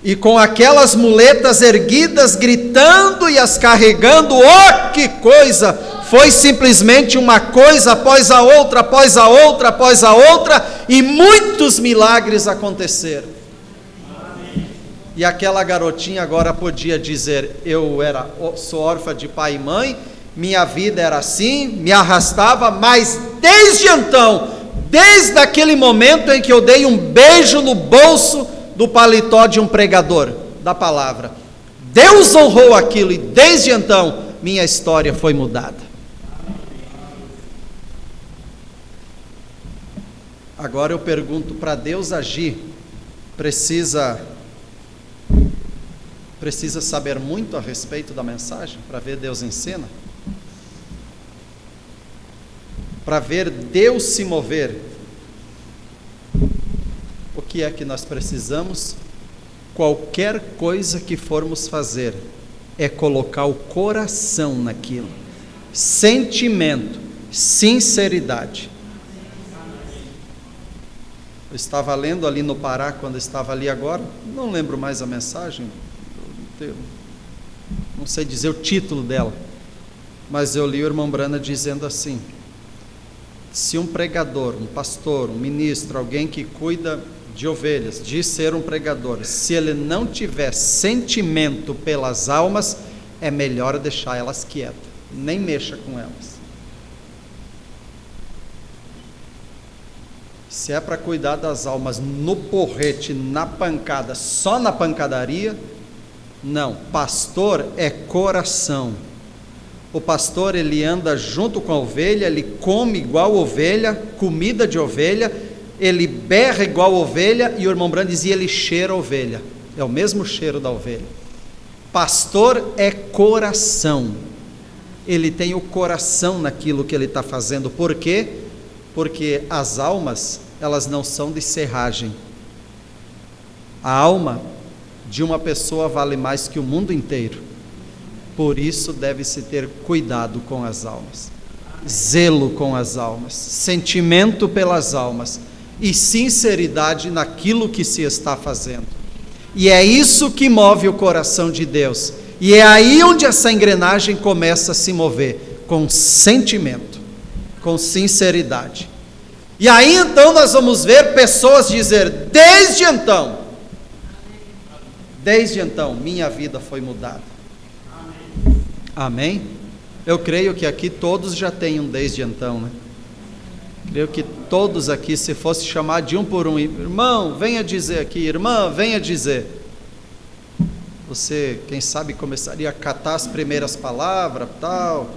E com aquelas muletas erguidas, gritando e as carregando, oh, que coisa! Foi simplesmente uma coisa após a outra, após a outra, após a outra, e muitos milagres aconteceram. E aquela garotinha agora podia dizer: sou órfã de pai e mãe, minha vida era assim, me arrastava, mas desde então, desde aquele momento em que eu dei um beijo no bolso do paletó de um pregador da palavra, Deus honrou aquilo, e desde então minha história foi mudada. Agora eu pergunto: para Deus agir, precisa saber muito a respeito da mensagem, para ver Deus ensina? Para ver Deus se mover, o que é que nós precisamos? Qualquer coisa que formos fazer, é colocar o coração naquilo, sentimento, sinceridade. Eu estava lendo ali no Pará, quando estava ali agora, não lembro mais a mensagem, não sei dizer o título dela, mas eu li o irmão Brana dizendo assim: se um pregador, um pastor, um ministro, alguém que cuida de ovelhas, diz ser um pregador, se ele não tiver sentimento pelas almas, é melhor deixar elas quietas, nem mexa com elas. Se é para cuidar das almas no porrete, na pancada, só na pancadaria, não. Pastor é coração. O pastor, ele anda junto com a ovelha, ele come igual ovelha, comida de ovelha, ele berra igual ovelha, e o irmão Brando dizia, ele cheira a ovelha, é o mesmo cheiro da ovelha. Pastor é coração, ele tem o coração naquilo que ele está fazendo. Por quê? Porque as almas, elas não são de serragem. A alma de uma pessoa vale mais que o mundo inteiro. Por isso deve-se ter cuidado com as almas, zelo com as almas, sentimento pelas almas e sinceridade naquilo que se está fazendo. E é isso que move o coração de Deus. E é aí onde essa engrenagem começa a se mover, com sentimento, com sinceridade. E aí então nós vamos ver pessoas dizer, desde então, minha vida foi mudada. Amém? Eu creio que aqui todos já têm um desde então, né? Creio que todos aqui, se fosse chamar de um por um, irmão, venha dizer aqui, irmã, venha dizer. Você, quem sabe, começaria a catar as primeiras palavras, tal.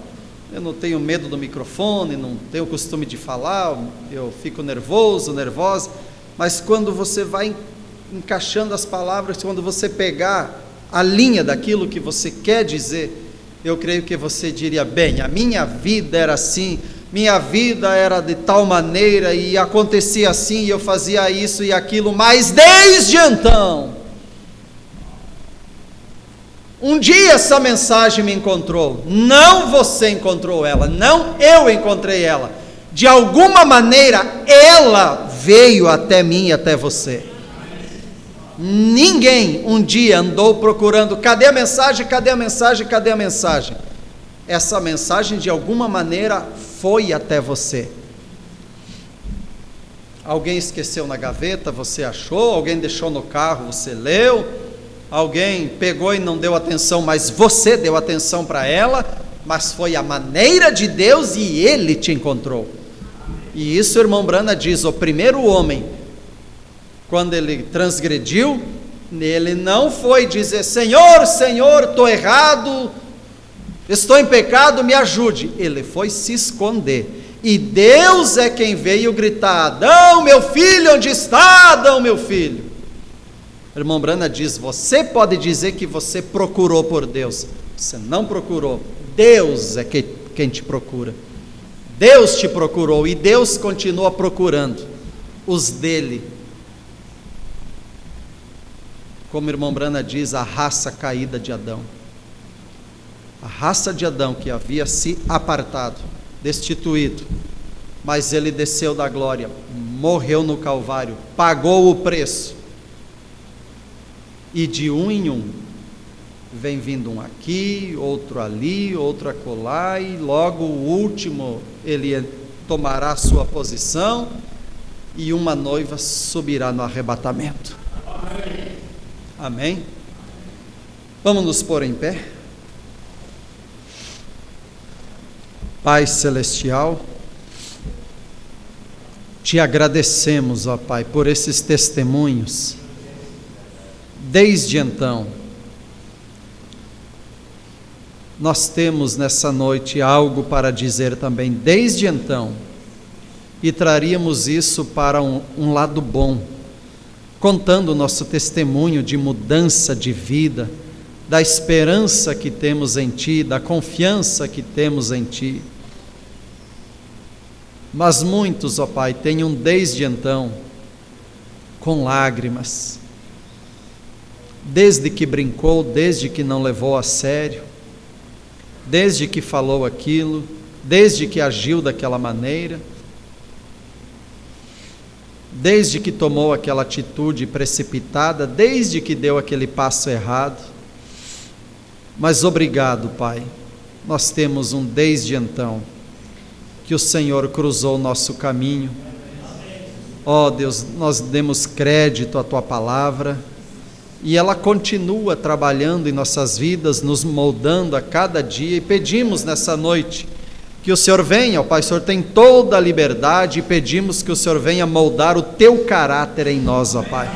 Eu não tenho medo do microfone, não tenho o costume de falar, eu fico nervosa, mas quando você vai encaixando as palavras, quando você pegar a linha daquilo que você quer dizer, eu creio que você diria, bem, a minha vida era assim, minha vida era de tal maneira, e acontecia assim, e eu fazia isso e aquilo, mas desde então, um dia essa mensagem me encontrou, não você encontrou ela, não eu encontrei ela, de alguma maneira ela veio até mim e até você. Ninguém um dia andou procurando, cadê a mensagem, cadê a mensagem, cadê a mensagem? Essa mensagem de alguma maneira foi até você. Alguém esqueceu na gaveta, você achou, alguém deixou no carro, você leu, alguém pegou e não deu atenção, mas você deu atenção para ela, mas foi a maneira de Deus e Ele te encontrou. E isso o irmão Brana diz, o primeiro homem, quando ele transgrediu, ele não foi dizer, Senhor, estou errado, estou em pecado, me ajude. Ele foi se esconder, e Deus é quem veio gritar, Adão, meu filho, onde está Adão, meu filho? O irmão Brana diz, você pode dizer que você procurou por Deus, você não procurou, Deus é quem te procura. Deus te procurou, e Deus continua procurando os dele. Como o irmão Brana diz, a raça caída de Adão. A raça de Adão que havia se apartado, destituído, mas ele desceu da glória, morreu no Calvário, pagou o preço. E de um em um, vem vindo um aqui, outro ali, outro acolá, e logo o último, ele tomará a sua posição, e uma noiva subirá no arrebatamento. Amém? Vamos nos pôr em pé. Pai Celestial, te agradecemos, ó Pai, por esses testemunhos. Desde então, nós temos nessa noite algo para dizer também, desde então, e traríamos isso para um lado bom, contando o nosso testemunho de mudança de vida, da esperança que temos em Ti, da confiança que temos em Ti. Mas muitos, ó Pai, tenham desde então, com lágrimas, desde que brincou, desde que não levou a sério, desde que falou aquilo, desde que agiu daquela maneira, desde que tomou aquela atitude precipitada, desde que deu aquele passo errado. Mas obrigado, Pai, nós temos um desde então, que o Senhor cruzou o nosso caminho. Ó Deus, nós demos crédito à Tua palavra, e ela continua trabalhando em nossas vidas, nos moldando a cada dia, e pedimos nessa noite que o Senhor venha, ó Pai, o Senhor tem toda a liberdade, e pedimos que o Senhor venha moldar o Teu caráter em nós, ó Pai.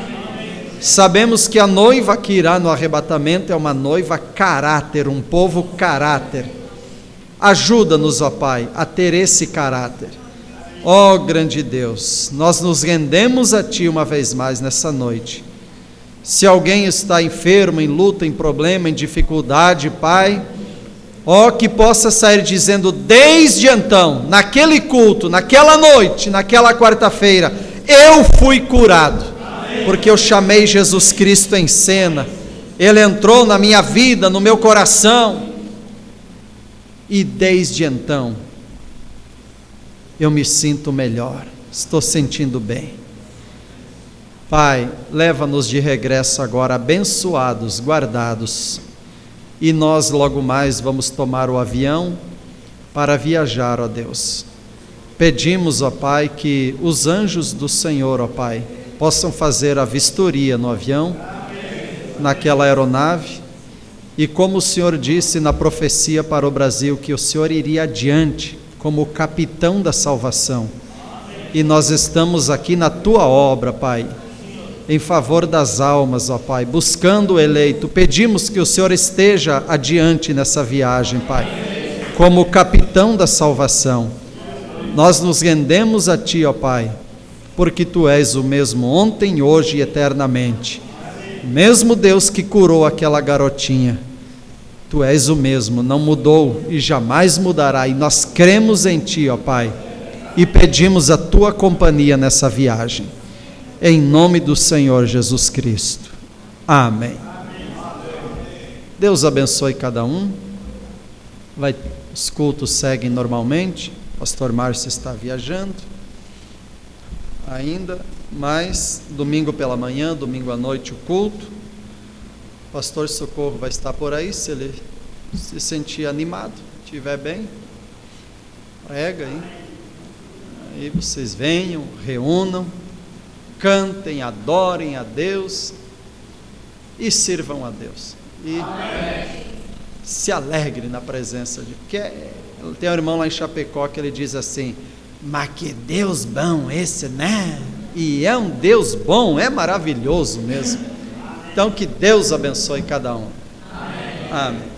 Sabemos que a noiva que irá no arrebatamento é uma noiva caráter, um povo caráter. Ajuda-nos, ó Pai, a ter esse caráter. Ó grande Deus, nós nos rendemos a Ti uma vez mais nessa noite. Se alguém está enfermo, em luta, em problema, em dificuldade, Pai, ó, que possa sair dizendo desde então, naquele culto, naquela noite, naquela quarta-feira, eu fui curado, porque eu chamei Jesus Cristo em cena, Ele entrou na minha vida, no meu coração, e desde então, eu me sinto melhor, estou sentindo bem. Pai, leva-nos de regresso agora, abençoados, guardados, e nós logo mais vamos tomar o avião para viajar, ó Deus. Pedimos, ó Pai, que os anjos do Senhor, ó Pai, possam fazer a vistoria no avião, naquela aeronave, e como o Senhor disse na profecia para o Brasil, que o Senhor iria adiante como o capitão da salvação, e nós estamos aqui na Tua obra, Pai, em favor das almas, ó Pai, buscando o eleito. Pedimos que o Senhor esteja adiante nessa viagem, Pai, como o capitão da salvação. Nós nos rendemos a Ti, ó Pai, porque Tu és o mesmo ontem, hoje e eternamente. O mesmo Deus que curou aquela garotinha, Tu és o mesmo, não mudou e jamais mudará, e nós cremos em Ti, ó Pai, e pedimos a Tua companhia nessa viagem. Em nome do Senhor Jesus Cristo. Amém. Deus abençoe cada um. Os cultos seguem normalmente. O pastor Márcio está viajando ainda, mas domingo pela manhã, domingo à noite o culto. O pastor Socorro vai estar por aí, se ele se sentir animado, estiver bem, prega aí. Aí vocês venham, reúnam, cantem, adorem a Deus e sirvam a Deus. E se alegre na presença de... Porque tem um irmão lá em Chapecó que ele diz assim: mas que Deus bom esse, né? E é um Deus bom, é maravilhoso mesmo. Então que Deus abençoe cada um. Amém.